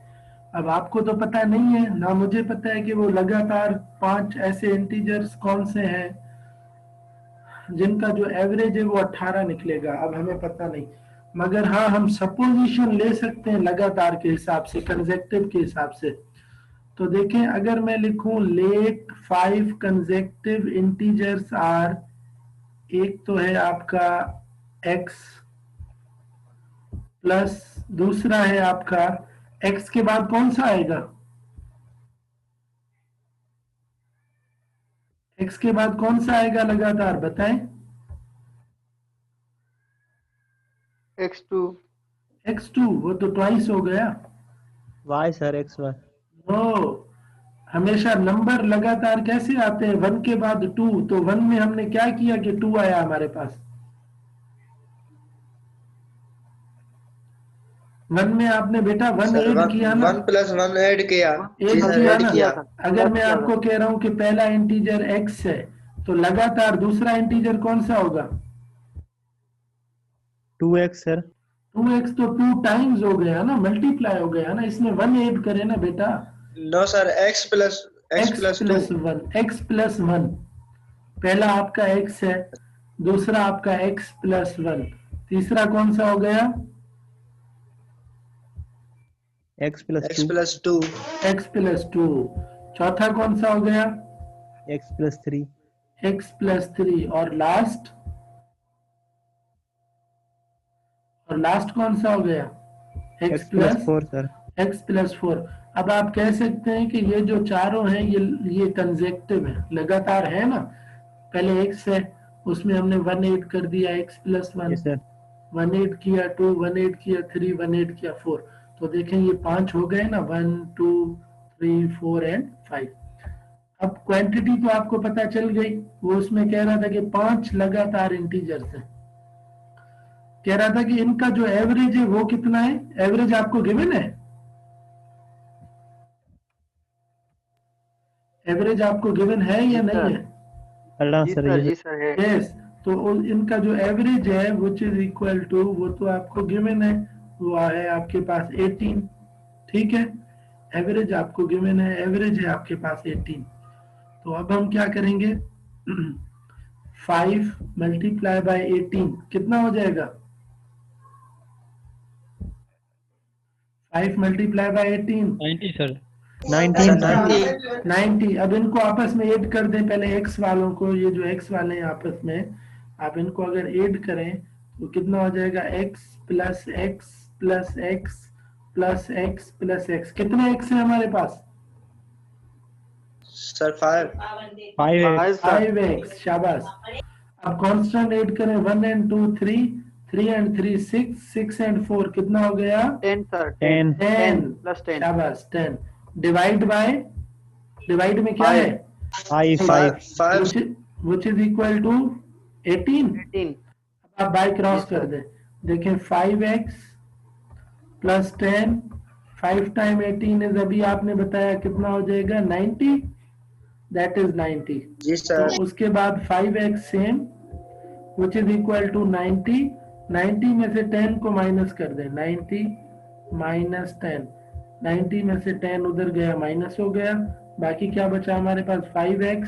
अब आपको तो पता नहीं है ना, मुझे पता है कि वो लगातार 5 ऐसे इंटीजर्स कौन से हैं जिनका जो एवरेज है वो 18 निकलेगा. अब हमें पता नहीं. मगर हाँ हम सपोजिशन ले सकते हैं लगातार के हिसाब से, कंसेक्टिव के हिसाब से। तो देखें अगर मैं लिखूं लेट 5 कंसेक्टिव इंटीजर्स आर, एक तो है आपका x प्लस दूसरा है आपका x के बाद कौन सा आएगा, x के बाद कौन सा आएगा लगातार बताएं। x2 x2 वो तो ट्वाइस हो गया। y sir x1। नो, हमेशा नंबर लगातार कैसे आते हैं, 1 के बाद 2, तो 1 में हमने क्या किया कि 2 आया हमारे पास। 1 में आपने बेटा 1 सर ऐड किया ना, 1 प्लस 1 ऐड किया। ऐड जी सर किया ऐड ना। किया। अगर मैं आपको कह रहा हूं कि पहला इंटीजर x है तो लगातार दूसरा इंटीजर कौन सा होगा, 2x सर। 2x तो 2 टाइम्स हो गया ना, मल्टीप्लाई हो गया ना, इसमें 1 ऐड करे ना बेटा। No sir x plus x plus 1, x plus 1, पहला आपका x है, दूसरा आपका x प्लस 1, तीसरा कौन सा हो गया, x plus x 2। Plus 2। x plus 2, चौथा कौन सा हो गया, x प्लस 3। x प्लस 3, और लास्ट कौन सा हो गया, x x plus plus 4 sir. x plus 4। अब आप कह सकते हैं कि ये जो चारों हैं ये कंसेक्टिव है, लगातार है ना। पहले x है उसमें हमने 1 ऐड कर दिया, x plus 1, yes sir. 1 add किया 2, 1 ऐड किया 3, 1 ऐड किया 4, तो देखें ये 5 हो गए ना, 1 2 3 4 एंड 5। अब क्वांटिटी तो आपको पता चल गई, वो उसमें कह रहा था कि 5 लगातार इंटीजर्स हैं, कह रहा था कि इनका जो एवरेज है वो कितना है, एवरेज आपको गिवन है, एवरेज आपको गिवन है या जी नहीं सर। है, अल्लाह जी सर सर, ये जी सर है। यस। तो इनका जो एवरेज है विच इज इक्वल टू, वो तो आपको गिवन है, वो है आपके पास 18, ठीक है, एवरेज आपको गिवन है, एवरेज है आपके पास 18। तो अब हम क्या करेंगे 5 मल्टीप्लाई बाय 18 कितना हो जाएगा, 5 मल्टीप्लाई बाय 18 90 सर। 19 सर। 90। अब इनको आपस में ऐड कर दें, पहले x वालों को, ये जो x वाले हैं आपस में, आप इनको अगर ऐड करें तो कितना हो जाएगा, x plus x plus x plus x plus x, कितने x है हमारे पास, सर 5। 5x। 5x, शाबाश। अब कांस्टेंट ऐड करें, 1 एंड 2 3, 3 एंड 3 6, 6 एंड 4 कितना हो गया, 10 सर, 10। 10 प्लस 10। शाबाश 10। डिवाइड बाय, डिवाइड में क्या है, 5 which is equal to 18। 18। आप बाय क्रॉस जी कर सर। दें, देखें 5x प्लस 10, 5 टाइम 18 इज, अभी आपने बताया कितना हो जाएगा 90, दैट इज 90। जी तो सर। उसके बाद 5x same which is equal to 90, 90 में से 10 को माइनस कर दें, 90 माइनस 10, 90 में से 10 उधर गया माइनस हो गया, बाकी क्या बचा हमारे पास 5x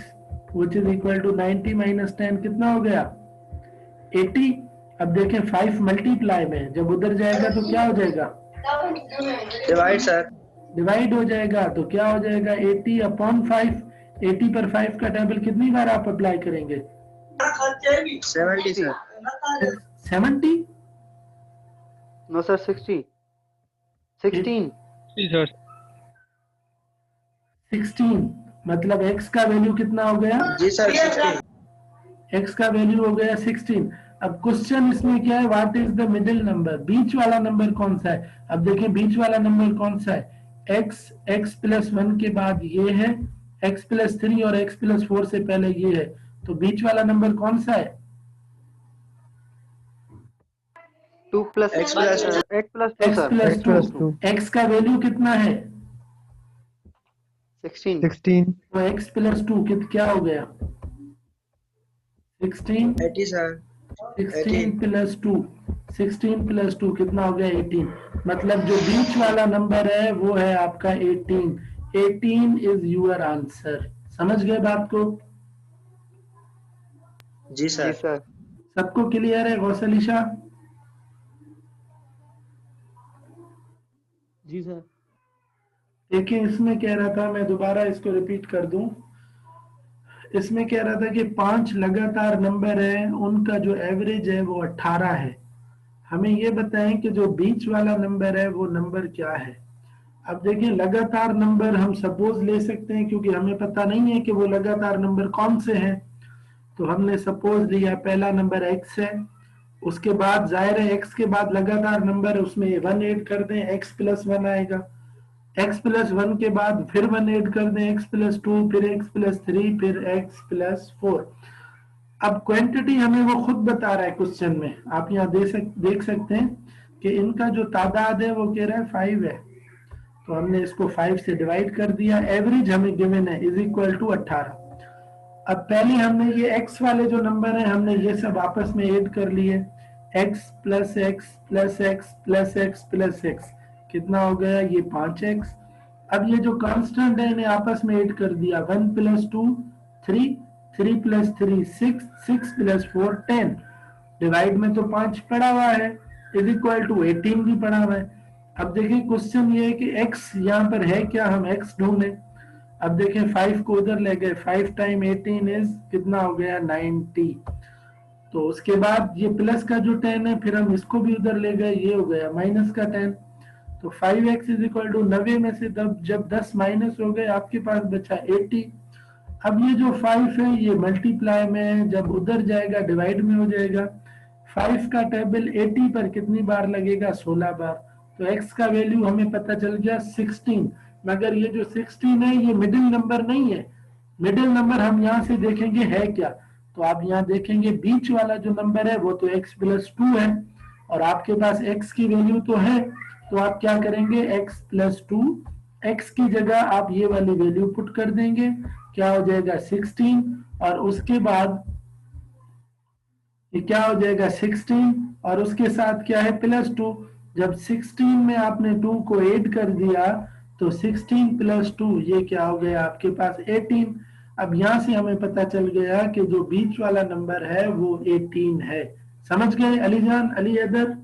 which is equal to 90 minus 10 कितना हो गया 80। अब देखें 5 मल्टीप्लाई में, जब उधर जाएगा तो क्या हो जाएगा, डिवाइड सर। डिवाइड हो जाएगा, तो क्या हो जाएगा 80 अपॉन 5। 80 पर 5 का टेबल कितनी बार आप अप्लाई करेंगे, 70 सर। 70, no sir, 60 16। जी सर। 16, मतलब x का वैल्यू कितना हो गया, जी सर 16। x का वैल्यू हो गया 16। अब क्वेश्चन इसमें क्या है, what is the middle number, बीच वाला नंबर कौन सा है। अब देखें बीच वाला नंबर कौन सा है, x प्लस 1 के बाद ये है, x प्लस 3 और x प्लस 4 से पहले ये है, तो बीच वाला नंबर कौन सा है, 2 plus X plus 8 plus 2 x sir, plus X plus 2। 2। x का वैल्यू कितना है, 16। 16। तो x प्लस 2 क्या हो गया 16, 80 सर। 16 प्लस 2, 16 प्लस 2 कितना हो गया 18। मतलब जो बीच वाला नंबर है वो है आपका 18। 18 इज यूर आंसर। समझ गए बात को, जी जी सर। सर। सबको क्लियर है गौसलीशा। जी सर। देखिए इसमें कह रहा था, मैं दोबारा इसको रिपीट कर दूं, इसमें कह रहा था कि 5 लगातार नंबर है, उनका जो एवरेज है वो 18 है। हमें ये बताएं कि जो बीच वाला नंबर है वो नंबर क्या है। अब देखिए लगातार नंबर हम सपोज ले सकते हैं, क्योंकि हमें पता नहीं है कि वो लगातार नंबर कौन से हैं। तो हमने सपोज लिया पहला नंबर x है, उसके बाद जाहिर है x के बाद लगातार नंबर है, उसमें 1 ऐड कर दें, x प्लस 1 आएगा। x प्लस 1 के बाद फिर 1 ऐड कर दें, x प्लस 2, फिर x प्लस 3, फिर x प्लस 4। अब क्वांटिटी हमें वो खुद बता रहा है क्वेश्चन में, आप यहाँ देख सकते हैं कि इनका जो तादाद है वो कह रहा है 5 है। तो हमने इसको 5 से डिवाइड कर दिया, एवरेज हमें गिवन है इज इक्वल टू 18। अब पहले हमने ये x वाले जो नंबर है हमने ये सब आपस में ऐड कर लिए, x plus x plus x plus x plus x, कितना हो गया ये 5x। अब ये जो कांस्टेंट है इन्हें आपस में ऐड कर दिया, 1 प्लस 2 3, 3 प्लस 3 6, 6 प्लस 4 10, डिवाइड में तो 5 पड़ा हुआ है, इज इक्वल टू 18 भी पड़ा हुआ है। अब देखिए क्वेश्चन ये है कि x यहाँ पर है क्या, हम x ढूंढें। अब देखें 5 को उधर ले गए, 5 टाइम 18 इज कितना हो गया 90। तो उसके बाद ये प्लस का जो 10 है फिर हम इसको भी उधर ले गए, ये हो गया माइनस का 10। तो 5x इज इक्वल टू 90 में से जब 10 माइनस हो गए आपके पास बचा 80। अब ये जो 5 है ये मल्टीप्लाई में है, जब उधर जाएगा डिवाइड में हो जाएगा। 5 का टेबल 80 पर कितनी बार लगेगा, 16 बार। तो x का वैल्यू हमें पता चल गया 16। मगर ये जो 16 है ये मिडिल नंबर नहीं है, मिडिल नंबर हम यहाँ से देखेंगे है क्या। तो आप यहाँ देखेंगे बीच वाला जो नंबर है वो तो x प्लस 2 है, और आपके पास x की वैल्यू तो है। तो आप क्या करेंगे, x प्लस 2, x की जगह आप ये वाली वैल्यू पुट कर देंगे, क्या हो जाएगा 16, और उसके बाद ये क्या हो जाएगा 16, और उसके साथ क्या है प्लस 2। जब 16 में आपने 2 को ऐड कर दिया तो 16 प्लस 2 ये क्या हो गया आपके पास 18। अब यहां से हमें पता चल गया कि जो बीच वाला नंबर है वो 18 है। समझ गए अलीजान, अली हैदर?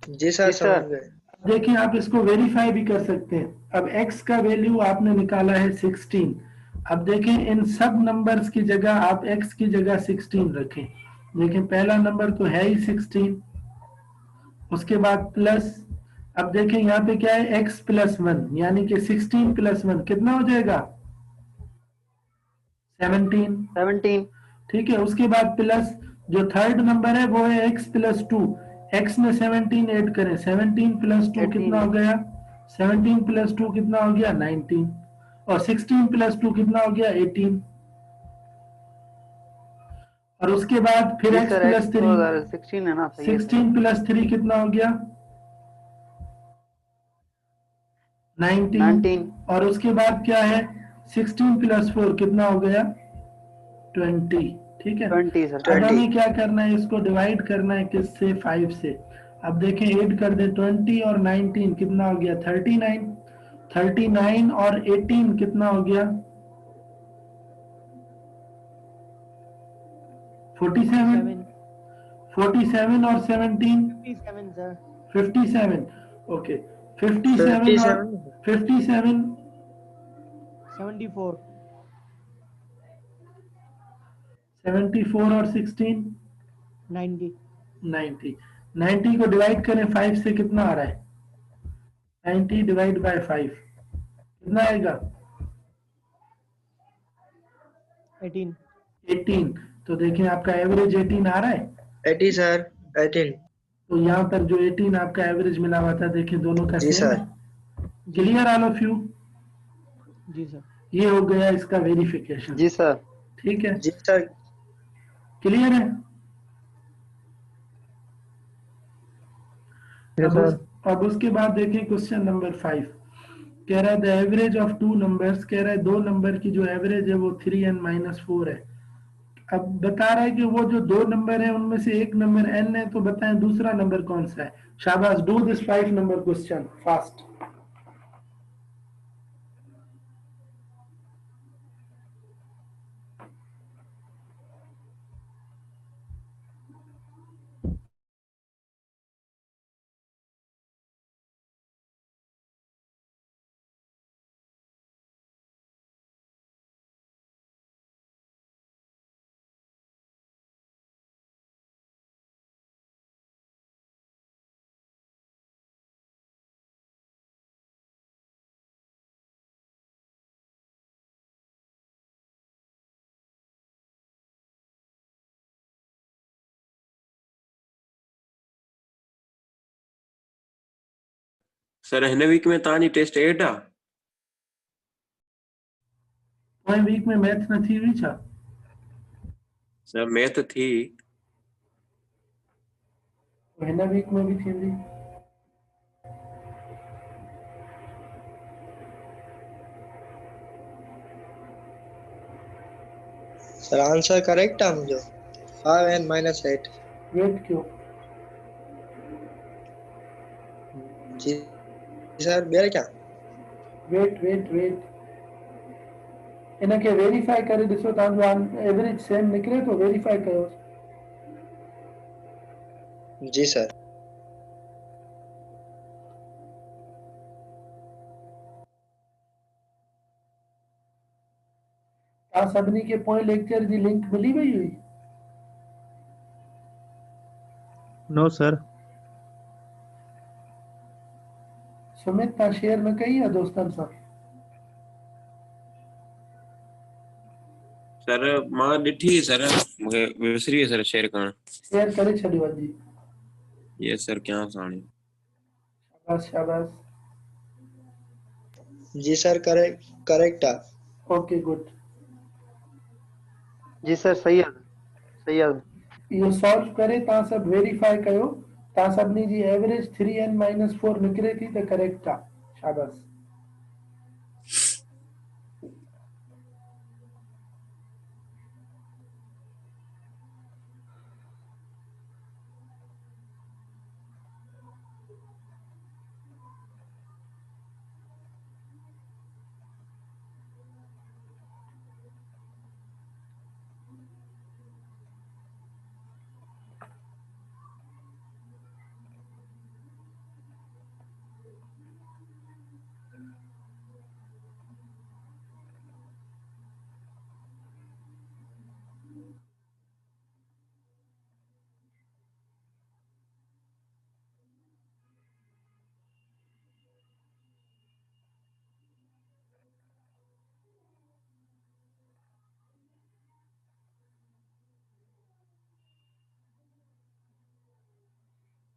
जी सर जी समझ सर। गए। देखिए आप इसको वेरीफाई भी कर सकते हैं। अब x का वैल्यू आपने निकाला है 16। अब देखें इन सब नंबर्स की जगह आप x की जगह 16 रखें। देखें पहला नंबर तो है ही 16, उसके बाद प्लस, अब देखें यहाँ पे क्या है x प्लस 1, यानी कि 16 प्लस 1 कितना हो जाएगा 17। 17। ठीक है, उसके बाद प्लस जो थर्ड नंबर है वो है x प्लस 2, x में 17 ऐड करें, 17 प्लस 2 कितना 18। हो गया, 17 प्लस 2 कितना हो गया 19, और 16 प्लस 2 कितना हो गया 18। और उसके बाद फिर जी x सर, प्लस x 3, तो 16 है ना, सही है सही 16 प्लस 3 कितना हो गया 19। 19। और उसके बाद क्या है 16 प्लस 4 कितना हो गया 20। ठीक है, 20 सर अब 20। हमें क्या करना है, इसको डिवाइड करना है किससे, 5 से। अब देखें ऐड कर दे 20 और 19 कितना हो गया 39, 39 और 18 कितना हो गया 47, 47 और 17 57 सर। 57। ओके, 57 और 57। 57, 74 74 और 16 90 90। 90 को डिवाइड करें 5 से कितना आ रहा है, 90 डिवाइड बाय 5 कितना आएगा 18 18। तो देखें आपका एवरेज 18 आ रहा है। 80 सर 18। तो यहाँ पर जो 18 आपका एवरेज मिला हुआ था देखें दोनों का जी सेम है। Sir. Clear all of you? जी सर। ये हो गया इसका वेरिफिकेशन। जी सर। ठीक है, जी सर। क्लियर है? अब उसके बाद देखें क्वेश्चन नंबर 5, कह रहा है the average of two numbers, कह रहा है दो नंबर की जो एवरेज है वो 3n-4 है। अब बता रहा है कि वो जो दो नंबर है उनमें से एक नंबर n है, तो बताएं दूसरा नंबर कौन सा है। शाबाश, do this 5 number question fast. Sir हिन वीक में तव्हांजी टेस्ट 8 आहे? पोएं वीक में मैथ न थी हुई छा? सर मैथ थी। हिन वीक में भी थींदी। सर आंसर करेक्ट है मुझे 5n minus 8 वेट क्यों? जी सर ॿियर क्या वेट वेट वेट इनके वेरीफाई करे ॾिसो तव्हांजो एवरेज सेम निकिरे तो वेरीफाई कयो। जी सर तव्हां सभिनी खे पोएं लेक्चर जी लिंक मिली वई हुई? No sir. सुमित तव्हां शेयर न कई आहे दोस्तनि सां? सर मां ॾिठी सर, मूंखे विसरी वियो सर शेयर करणु। शेयर करे छॾियो अॼु। यस सर कयां हाणे। शाबाश शाबाश। जी सर करेक्ट है ओके गुड। जी सर सही है सही है। इहो सॉल्व करे तव्हां सभु वेरीफाई कयो। तव्हां सभिनी जी एवरेज 3n-4 निकिरे थी त करेक्ट आहे। शाबाश।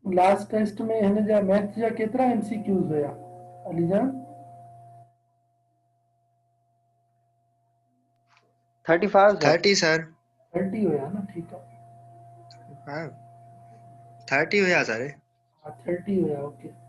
लास्ट टेस्ट में हिन जा मैथ जा केतिरा MCQs हुया अलीजान? 35 सर। 30 सर 30 हुया ना? ठीक आहे। हाँ 30 हुया सर। हाँ 30 हुया। ओके।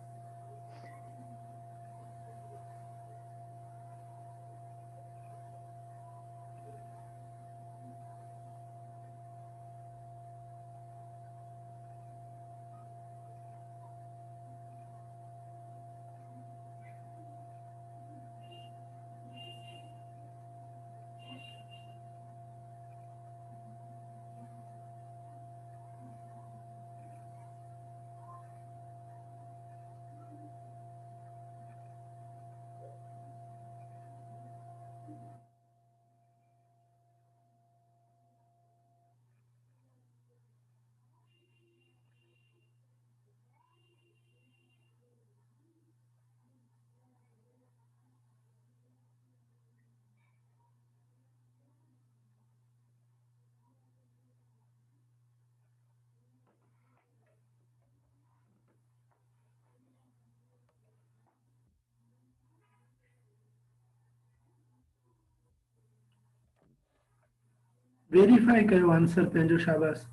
वेरीफाई कयो आंसर पंहिंजो। शाबाश।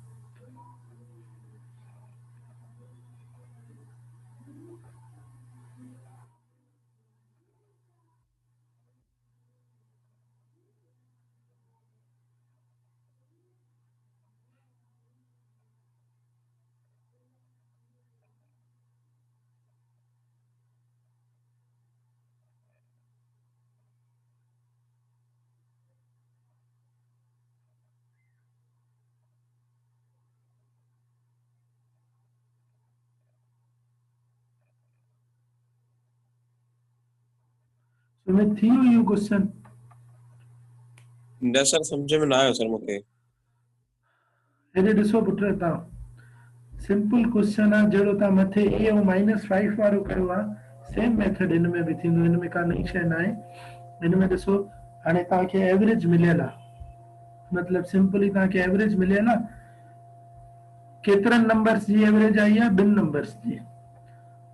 सुमित थी हुई इहो क्वेश्चन? न सर सम्झ में न आयो सर मूंखे। हेॾे ॾिसो पुट तव्हां सिंपल क्वेश्चन आहे जहिड़ो तव्हां मथे ए ऐं -5 वारो कयो आहे सेम मेथड हिन में बि थींदो। हिन में का नई शइ न आहे। हिन में ॾिसो हाणे तव्हांखे एवरेज मिलियल आहे मतिलबु सिंपली तव्हांखे एवरेज मिलियल आहे। केतिरनि नंबर्स जी एवरेज आई आहे? 2 नंबर्स जी।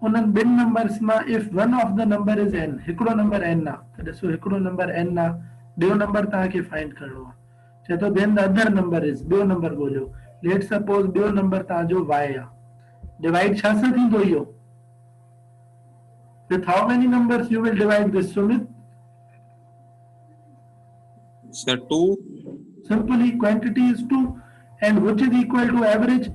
उन्हनि ॿिनि नंबर्स मां if one of the number is n, हिकिड़ो नंबर n आहे त ॾिसो हिकिड़ो नंबर n आहे, ॿियो नंबर तव्हांखे फाइंड करणो आहे। चए थो then the other number is, ॿियो नंबर ॻोल्हियो। लेट सपोज ॿियो नंबर तव्हांजो y आहे। डिवाइड छा सां थींदो इहो? With how many numbers you will divide this, Sumit? Sir, 2. Simply quantity is 2 and which is equal to average.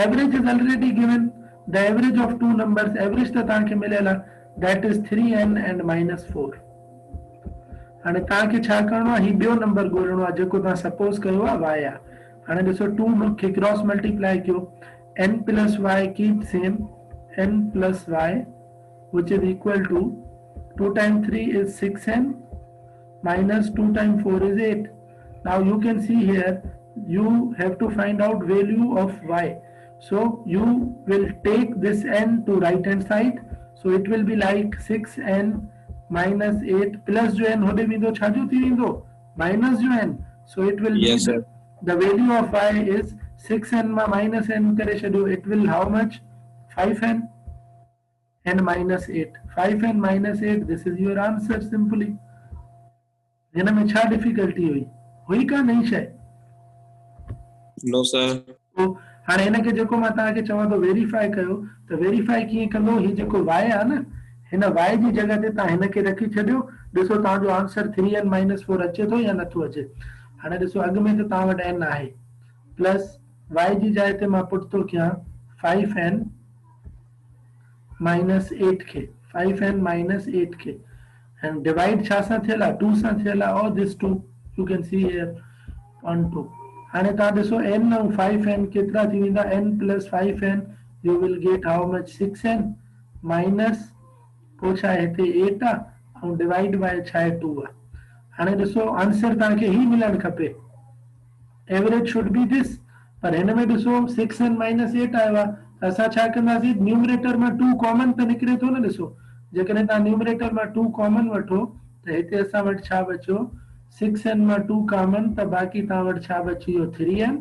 Average is already given. The average of two numbers, average त तव्हांखे मिलियल आहे, that is 3n and minus 4. हाणे तव्हांखे छा करणो आहे? ही ॿियो नंबर ॻोल्हणो आहे जेको तव्हां सपोज कयो आहे y आहे। हाणे ॾिसो 2 खे क्रॉस मल्टीप्लाई कयो, n plus y keep same, n plus y which is equal to 2 times 3 is 6n minus 2 times 4 is 8. Now you can see here you have to find out value of y. So you will take this n to right hand side. So it will be like 6n minus 8 plus जो n होॾे वेंदो छा जो थी वेंदो? Minus जो n. So it will Yes, be sir. the value of y is 6n मां minus n करे छॾियो. It will how much? 5n and minus 8. 5n minus 8. This is your answer simply. हिन में छा डिफिकल्टी हुई का नहीं शइ? No, sir. तो हाणे हिनखे जेको मां तव्हांखे चवां थो वेरीफाई कयो, त वेरीफाई कीअं कंदो? ही जेको y आहे न, हिन y जी जॻह ते तव्हां हिनखे रखी छॾियो। ॾिसो तव्हांजो आंसर 3n minus 4 अचे थो या नथो अचे? हाणे ॾिसो अॻ में त तव्हां वटि n आहे प्लस y जी जाइ ते मां पुट थो कयां 5n minus 8 खे, 5n minus 8 खे, and divide छा सां थियल आहे? 2 सां थियल आहे, or this 2 you can see here on 2. हाणे तव्हां ॾिसो n ऐं 5n केतिरा थी वेंदा? n plus 5n you will get how much? 6n minus पोइ छा आहे हिते 8 आहे ऐं डिवाइड बाय छा आहे 2 आहे। हाणे ॾिसो आंसर तव्हांखे ही मिलणु खपे, एवरेज शुड बी दिस, पर हिन में ॾिसो 6n minus 8 आयो आहे त असां छा कंदासीं? न्यूमरेटर मां 2 कॉमन त निकिरे थो न। ॾिसो जेकॾहिं तव्हां न्यूमरेटर मां 2 कॉमन वठो त हिते असां वटि छा बचियो? 6n मां 2 कॉमन त बाक़ी तव्हां वटि छा बची वियो? 3n।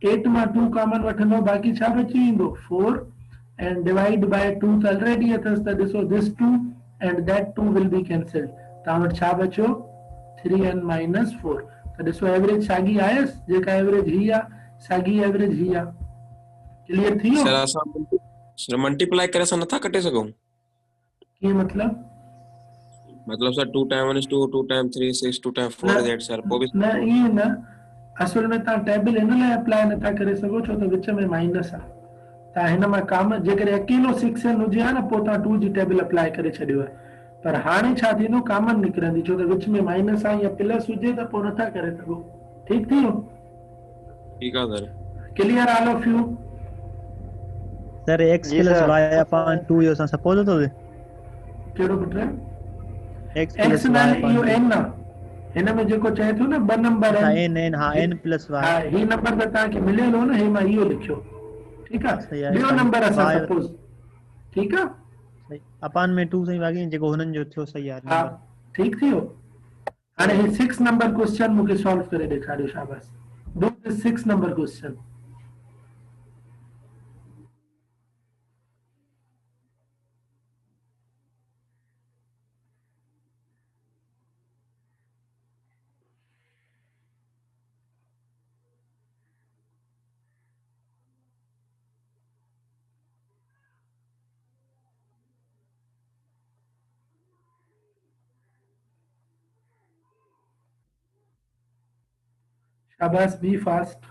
8 मां 2 कॉमन वठंदो बाक़ी छा बची वेंदो? 4 and divide by 2 त ऑलरेडी अथसि त ॾिसो this 2 and that 2 will be cancelled. तव्हां वटि छा बचियो? 3n minus 4. त ॾिसो एवरेज साॻी आयसि, जेका एवरेज ही आहे साॻी एवरेज ही आहे। क्लियर थी वियो? सर असां मल्टीप्लाई करे असां नथा कटे सघूं? कीअं मतलब? मतलब sir 2 times 1 is 2, 2 times 3 is 6, 2 times 4 is 8 sir पोइ बि न ईअं न, असल में तव्हां टेबल हिन लाइ अप्लाई नथा करे सघो छो त विच में माइनस आहे। तव्हां हिन मां कॉमन जेकॾहिं अकेलो 6n हुजे हा न पोइ तव्हां 2 जी टेबल अप्लाई करे छॾियो आहे, पर हाणे छा थींदो? कॉमन निकिरंदी छो त विच में माइनस आहे या प्लस हुजे त पोइ नथा करे सघो। ठीकु थी वियो? ठीकु आहे sir. Clear all of you? Sir x जी plus सर। y upon 2 इहो असां सपोज थो थिए? कहिड़ो पुट? x एक्स plus न y इहो upon 2 n आहे। हिन में जेको चए थो न ॿ नंबर अच्छा आहिनि, n हा n plus y हा ही नंबर त तव्हांखे मिलियल हो न, हे मां इहो लिखियो। ठीकु सही आहे? आहे ॿियो नंबर असां y सपोज, ठीकु आहे? सही अपॉन में 2 सही बाक़ी जेको हुननि जो थियो सही आहे हा नंबर। ठीकु थी वियो? हाणे ही 6 नंबर क्वेश्चन मूंखे सॉल्व करे ॾेखारियो। शाबाश, डू दिस 6 नंबर क्वेश्चन। शाबाश, बी फास्ट।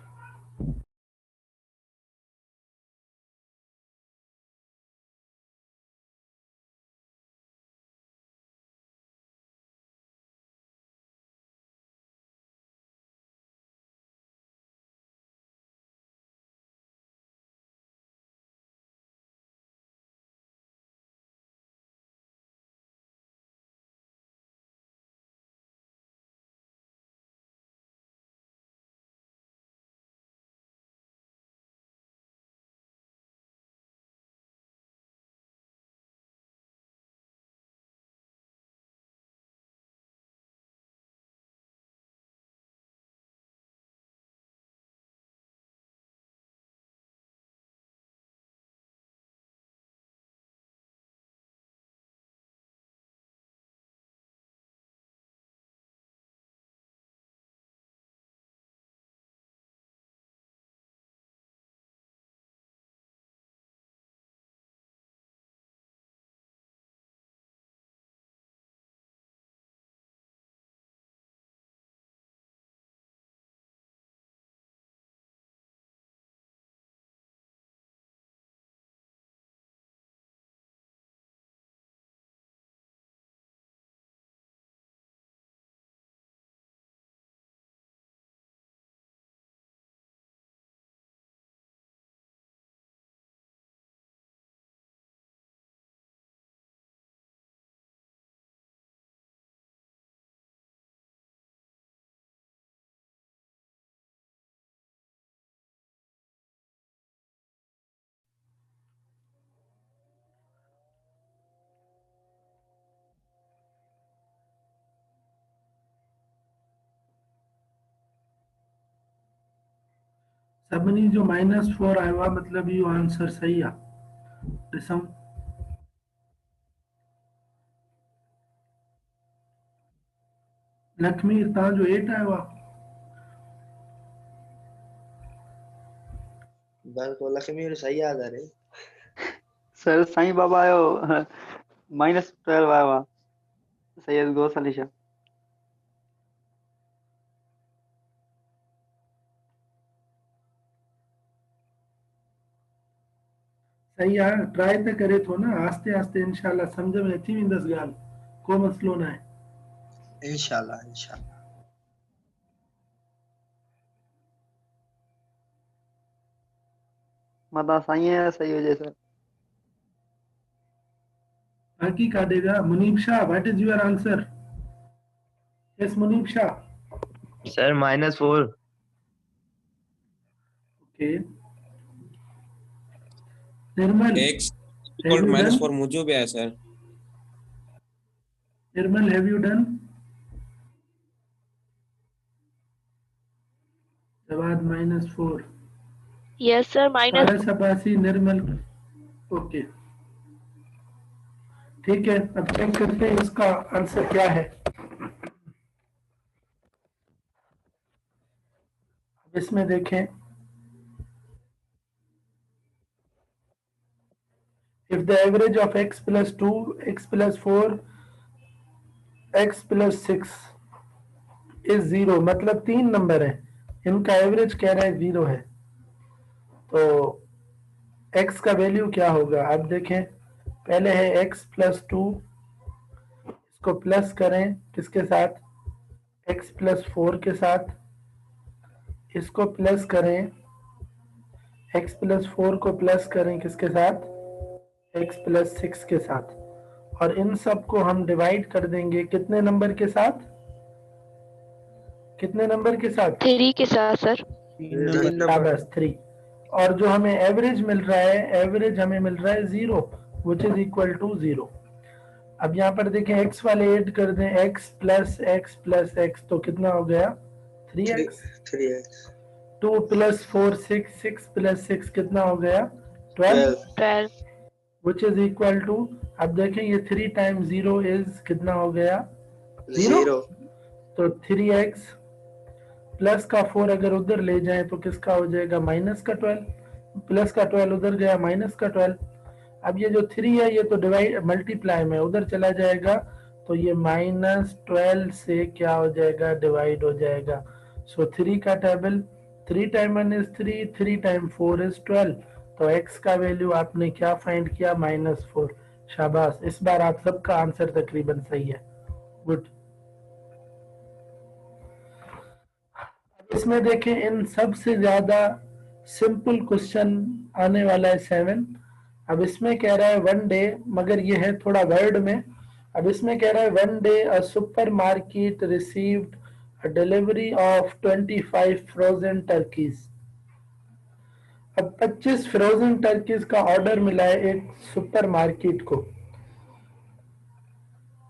सभिनी जो -4 आयो आहे मतलब इहो आंसर सही आहे। ॾिसूं लक्ष्मी तव्हांजो 8 आयो आहे। बिल्कुल लक्ष्मी सही याद आ रे। सर साईं बाबा आयो -12 आयो आहे। सैयद गौस अली शाह। सही आहे, ट्राई त करे थो न, आस्ते आस्ते इंशाल्लाह सम्झ में अची वेंदसि ॻाल्हि, को मसइलो न आहे। इंशाल्लाह इंशाल्लाह। मां साईं जा सही हुजे सर। बाकी काॾे विया? Munib Shah, what is your answer? Yes Munib Shah. Sir -4। Okay Nirmal, x have equal you done? -4 मुझे भी है sir. Nirmal, have you done? जवाब -4। Yes, sir. सारा शबासी निर्मल। ओके ठीक है, अब चेक करते हैं इसका आंसर क्या है। अब इसमें देखें, if the average of x plus 2, x plus 4, x plus 6 is 0, मतलब 3 नंबर है, इनका एवरेज कह रहा है 0 है, तो x का वैल्यू क्या होगा? आप देखें, पहले है x plus 2, इसको प्लस करें किसके साथ? x plus 4 के साथ, इसको प्लस करें, x plus 4 को प्लस करें किसके साथ? x plus 6 के साथ, और इन सब को हम डिवाइड कर देंगे कितने नंबर के साथ? कितने नंबर के साथ? 3 के साथ सर। 3 नंबर। बस 3। और जो हमें एवरेज मिल रहा है, एवरेज हमें मिल रहा है 0, विच इज इक्वल टू 0। अब यहाँ पर देखें, x वाले ऐड कर दें, x प्लस x, तो कितना हो गया? 3x। 3x 2 प्लस 4 6, 6 प्लस 6 कितना हो गया? 12, 12। विच इज इक्वल टू, अब देखें ये 3 टाइम्स 0 इज कितना हो गया? 0। तो 3x प्लस का 4 अगर उधर ले जाए तो किसका हो जाएगा? माइनस का 12, प्लस का 12 उधर गया, माइनस का 12। अब ये जो 3 है ये तो डिवाइड मल्टीप्लाई में उधर चला जाएगा, तो ये -12 से क्या हो जाएगा? डिवाइड हो जाएगा। सो 3 का table, 3 time 1 is 3, 3 time 4 is 12, तो x का वैल्यू आपने क्या फाइंड किया? -4। शाबाश, इस बार आप सबका आंसर तकरीबन सही है। गुड। इसमें देखें, इन सबसे ज्यादा सिंपल क्वेश्चन आने वाला है 7। अब इसमें कह रहा है 1 डे, मगर ये है थोड़ा वर्ड में। अब इसमें कह रहा है 1 day a super market received a delivery of 25 frozen turkeys. अब 25 फ्रोजन टर्कीज का ऑर्डर मिला है एक सुपर मार्केट को,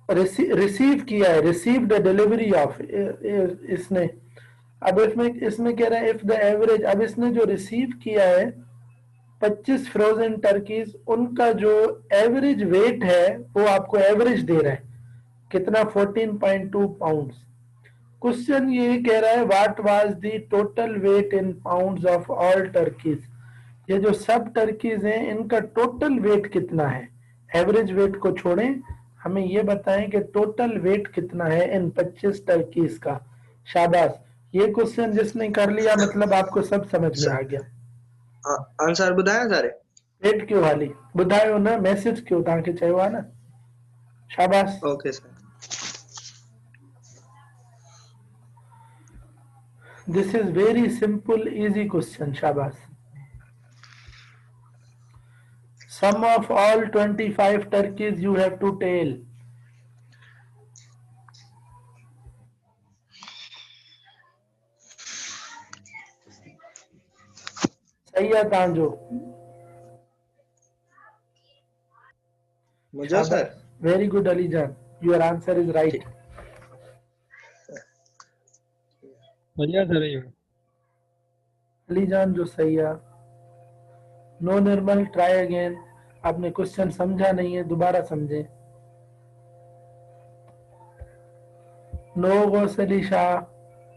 रिसीव किया है, रिसीव्ड द डिलीवरी ऑफ, इसने। अब इसमें कह रहा है इफ द एवरेज, अब इसने जो रिसीव किया है 25 फ्रोजन टर्कीज, उनका जो एवरेज वेट है वो आपको एवरेज दे रहा है कितना? 14.2 पाउंड्स। क्वेश्चन ये कह रहा है what was the total weight in pounds of all Turkey's. ये जो सब टर्कीज हैं इनका टोटल वेट कितना है? एवरेज वेट को छोड़ें, हमें ये बताएं कि टोटल वेट कितना है इन 25 टर्कीज का। शाबाश, ये क्वेश्चन जिसने कर लिया मतलब आपको सब समझ में आ गया। आंसर बुधाया सारे? वेट क्यों हाली बुधायो ना, मैसेज क्यों तव्हांखे चयो आहे न। शाबाश। Okay sir. This is very simple easy question. शाबाश। Sum of all 25 turkeys you have to tell. सही है तांजो? मुझे sir? Very good Ali Jan, your answer is right. बढ़िया सर ये। अलीजान जो सही है। No Nirmal, try again. आपने क्वेश्चन समझा नहीं है, दोबारा समझे। No Gausli Shah,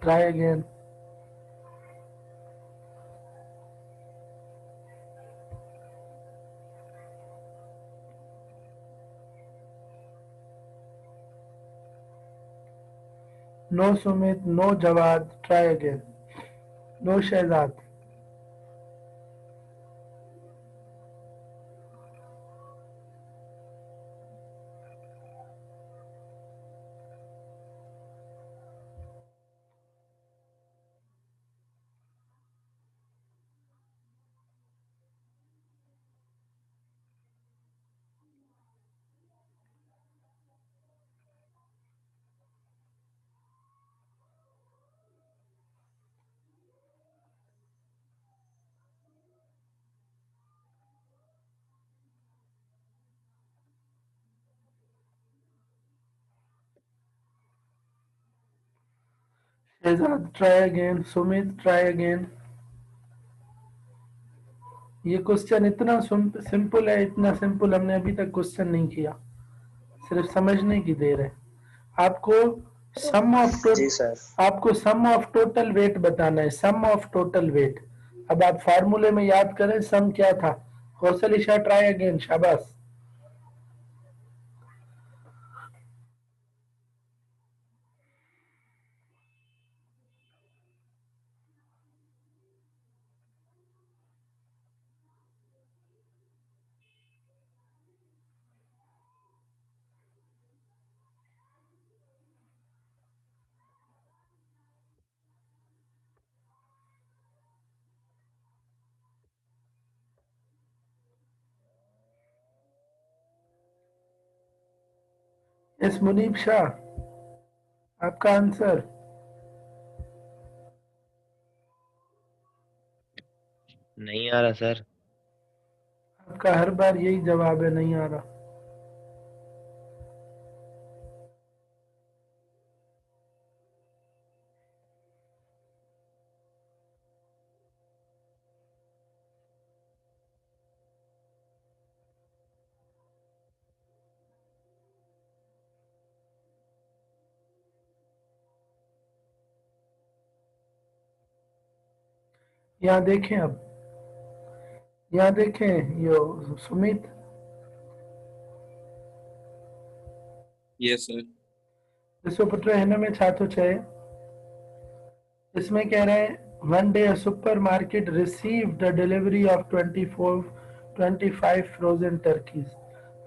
try again. No Sumit, no Jawad, try again. No Shahzad. Shahzad, try again. Sumit, try again. ये क्वेश्चन इतना सिंपल है, इतना सिंपल हमने अभी तक क्वेश्चन नहीं किया। सिर्फ समझने की देर है। आपको सम ऑफ जी सर। आपको सम ऑफ टोटल वेट बताना है, सम ऑफ टोटल वेट। अब आप फार्मूले में याद करें सम क्या था। कौशल ईशा, ट्राई अगेन, शाबाश। एस मुनीब शाह, आपका आंसर। नहीं आ रहा सर। आपका हर बार यही जवाब है, नहीं आ रहा। यहाँ देखें, अब यहाँ देखें यो सुमित, यस सर। इसको पुत्र है में छातो छे। इसमें कह रहे हैं one day super market receive the delivery of 25 frozen turkeys.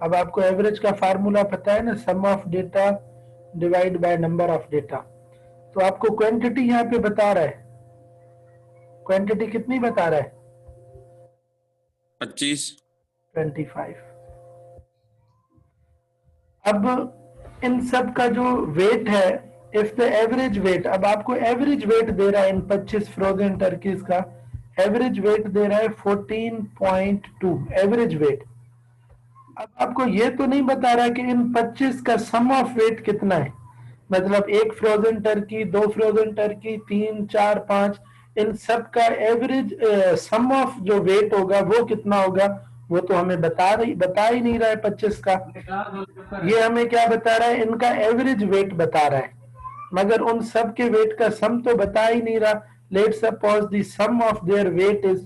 अब आपको एवरेज का फार्मूला पता है ना, sum of data divide by number of data. तो आपको क्वांटिटी यहाँ पे बता रहा है, क्वांटिटी कितनी बता रहा है? 25। 25। अब इन सब का जो वेट है, इफ द एवरेज वेट, अब आपको एवरेज वेट दे रहा है इन 25 फ्रोजन टर्कीज का, एवरेज वेट दे रहा है 14.2 एवरेज वेट। अब आपको ये तो नहीं बता रहा कि इन 25 का सम ऑफ वेट कितना है, मतलब एक फ्रोजन टर्की, दो फ्रोजन टर्की, 3, 4, 5, इन सब का एवरेज सम ऑफ जो वेट होगा वो कितना होगा, वो तो हमें बता ही नहीं रहा है 25 का। ये हमें क्या बता रहा है, इनका एवरेज वेट बता रहा है, मगर उन सब के वेट का सम तो बता ही नहीं रहा। Let's suppose the sum of their weight is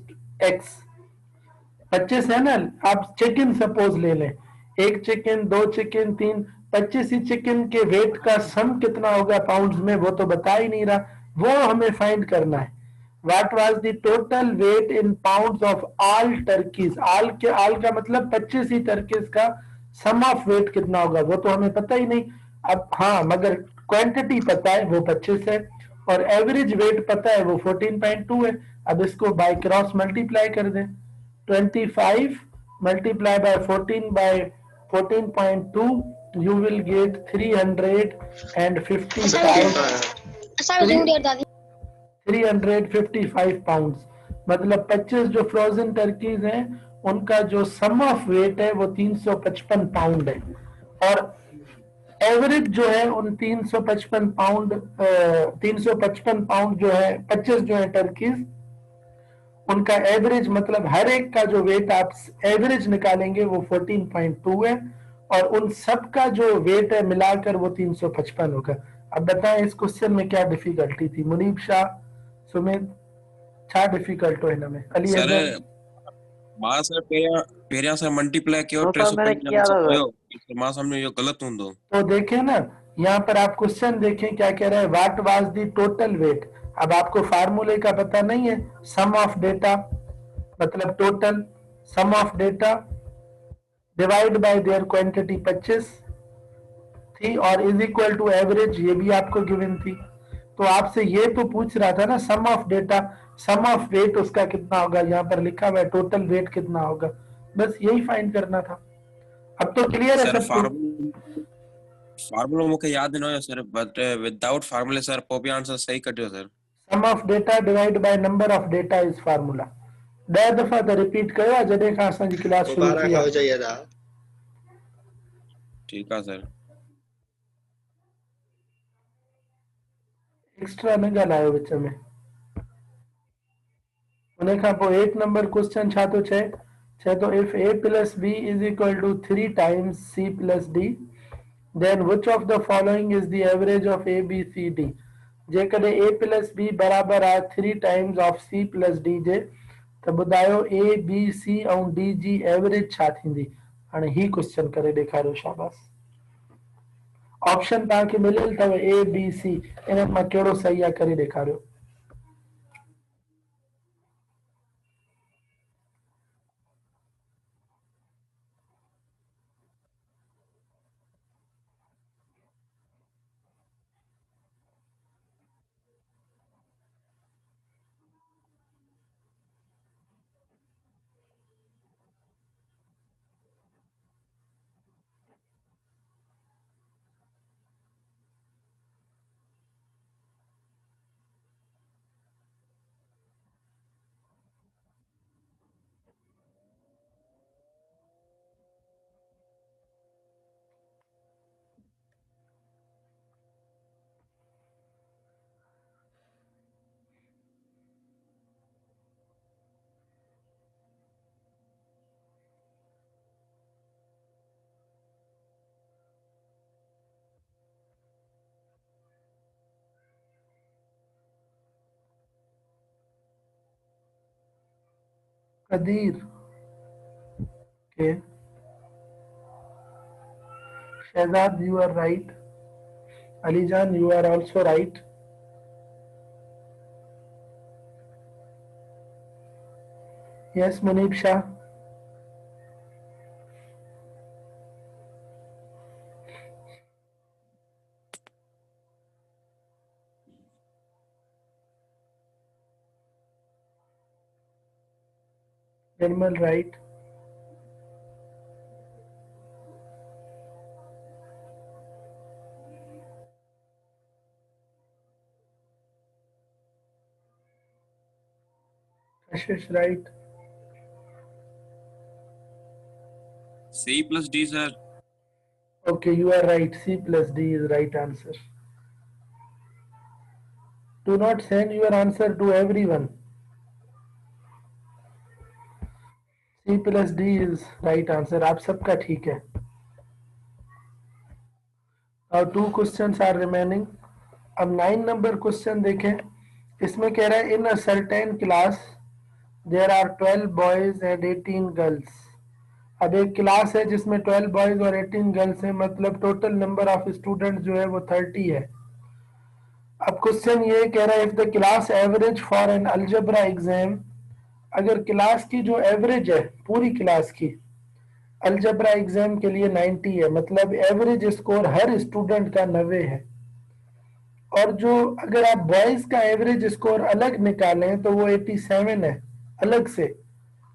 x। 25 है ना, आप चिकन सपोज ले लें, एक चिकन, दो चिकन, 3, 25 ही चिकन के वेट का सम कितना होगा पाउंड्स में, वो तो बता ही नहीं रहा, वो हमें फाइंड करना है। What was the total weight in pounds of all turkeys. All का मतलब 25 ही टर्कीज का सम ऑफ वेट कितना होगा, वो तो हमें पता ही नहीं। अब हाँ, मगर क्वांटिटी पता है, वो 25 है, और एवरेज वेट पता है, वो 14.2 है। अब इसको बाय क्रॉस मल्टीप्लाई कर दें, 25 multiply by 14 by 14.2, you will get 355 pounds. मतलब 25 जो फ्रोजन टर्कीज हैं उनका जो सम ऑफ वेट है वो 355 पाउंड है, और एवरेज जो है उन 355 पाउंड जो है 25 जो है टर्कीज, उनका एवरेज मतलब हर एक का जो वेट आप एवरेज निकालेंगे वो 14.2 है, और उन सब का जो वेट है मिलाकर वो 355 होगा। अब बताएं इस क्वेश्चन में क्या डिफिकल्टी थी? मुनीब शाह, सुमित, छा डिफिकल्ट हो हिन में? अली सर अजहर? मां सर पहिरियां सर मल्टीप्लाई कयो तो सर मैंने 355 किया सां था सर। हुयो, मां सम्झो इहो गलत हूंदो। तो देखें ना, यहाँ पर आप क्वेश्चन देखें क्या कह रहा है, what was the total weight. अब आपको फार्मूले का पता नहीं है, सम ऑफ डेटा मतलब total, sum of data divide by their quantity 25 थी, और इज इक्वल टू एवरेज, ये भी आपको गिवन थी। तो आपसे ये तो पूछ रहा था ना sum of data, sum of weight उसका कितना होगा, यहाँ पर लिखा हुआ है टोटल वेट कितना होगा, बस यही फाइंड करना था। अब तो क्लियर है सर सबको? फार्मूलो मूंखे यादि न हुयो सर, बट विदाउट फार्मूले सर पोइ बि आंसर सही कढियो sir. Sum of data divide by number of data is formula. 10 दफ़ा त रिपीट कयो आहे जॾहिं खां असांजी क्लास शुरू दोबारा थी खाओ आहे। चाहिए था। ठीकु आहे सर। एक्स्ट्रा न ॻाल्हायो विच में। उन खां पोइ 8 नंबर क्वेश्चन छा थो चए? चए थो if a plus b is equal to 3 times c plus d, then which of the following is the average of a b c d? जेकॾहिं a प्लस b बराबर आहे 3 times of c plus d जे, त ॿुधायो a b c ऐं d जी average छा थींदी? हाणे ही question करे ॾेखारियो, शाबाश। ऑप्शन तव्हांखे मिलियल अथव a b c, इन मां कहिड़ो सही आहे करे ॾेखारियो। कदीर के Shahzad, you are right. Alijan, you are also right. Yes, Munib Shah. Nirmal, right. Ashish, right. C plus D sir. Okay, you are right. C plus D is right answer. Do not send your answer to everyone. C plus D is right answer. आप सबका ठीक है। Now 2 questions are remaining. अब 9 number question देखें। इसमें कह रहा है in a certain class there are 12 boys and 18 girls. अब एक क्लास है जिसमें 12 बॉयज और 18 गर्ल्स हैं, मतलब टोटल नंबर ऑफ स्टूडेंट जो है वो 30 है। अब क्वेश्चन ये कह रहा है if the class average for an algebra exam, अगर क्लास की जो एवरेज है पूरी क्लास की अलजेब्रा एग्जाम के लिए 90 है, मतलब एवरेज स्कोर हर स्टूडेंट का 90 है, और जो अगर आप बॉयज का एवरेज स्कोर अलग निकालें तो वो 87 है अलग से,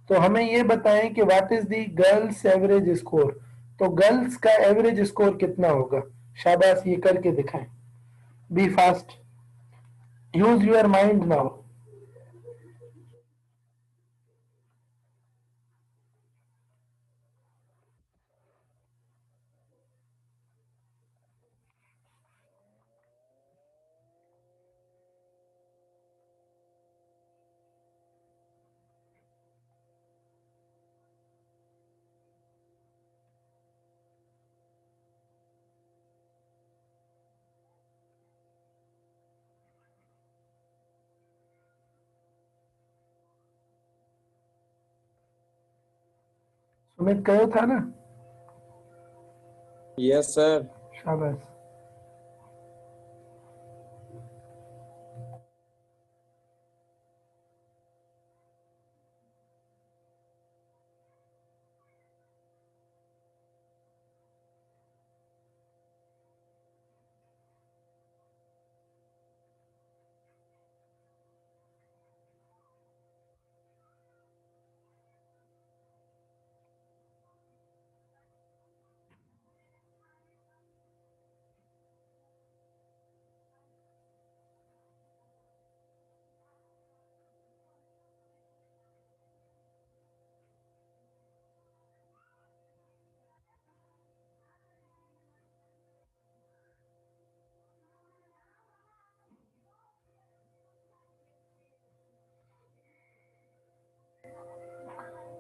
तो हमें ये बताएं कि what is the girls average score. तो गर्ल्स का एवरेज स्कोर कितना होगा? शाबाश, ये करके दिखाएं। Be fast, use your mind now. Sumit कयो था ना? Yes sir. शाबाश।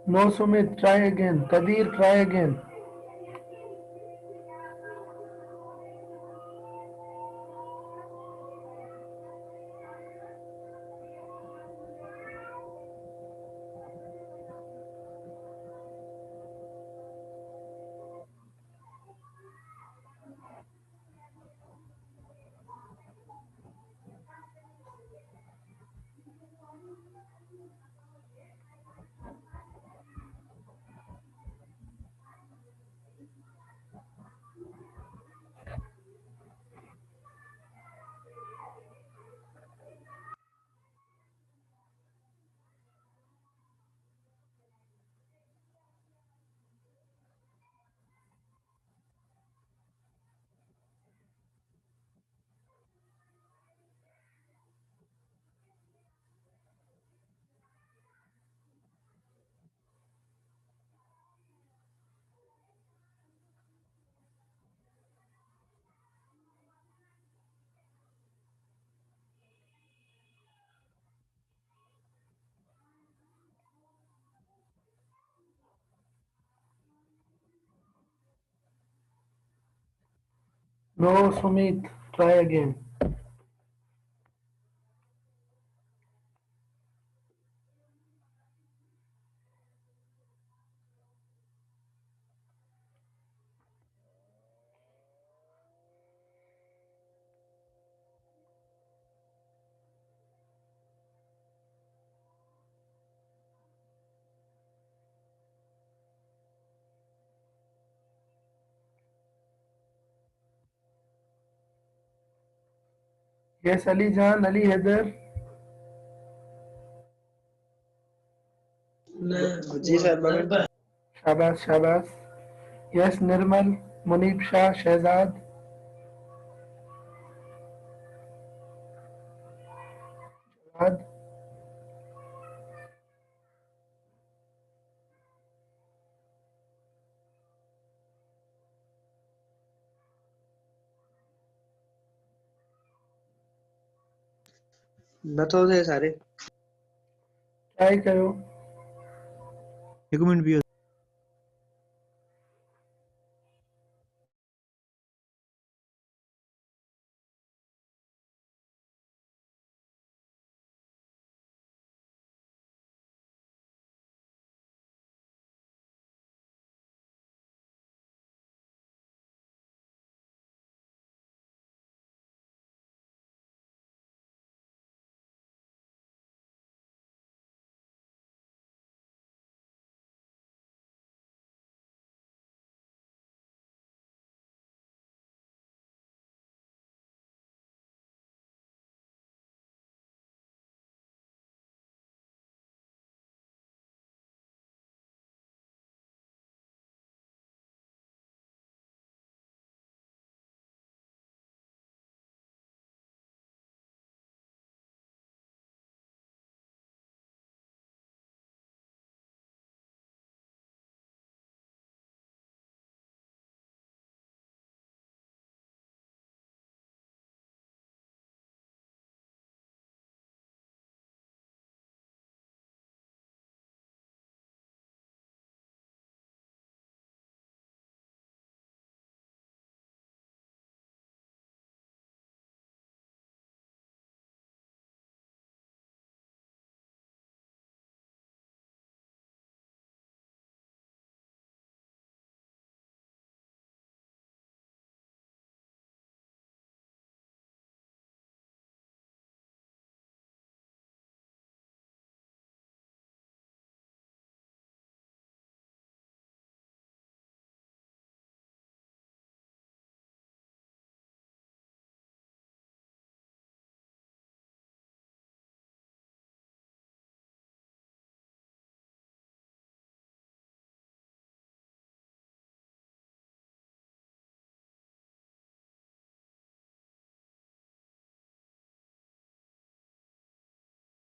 No, Sumit, try again. Kadir, try again. No, Sumit, try again. Yes, Ali Jan, Ali Heather. जी सर बगल शाबाश, शाबाश. Yes, Nirmal, Munib Shah, Shehzad. Shehzad. नथो थे सारे Try कयो. एक मिनट भी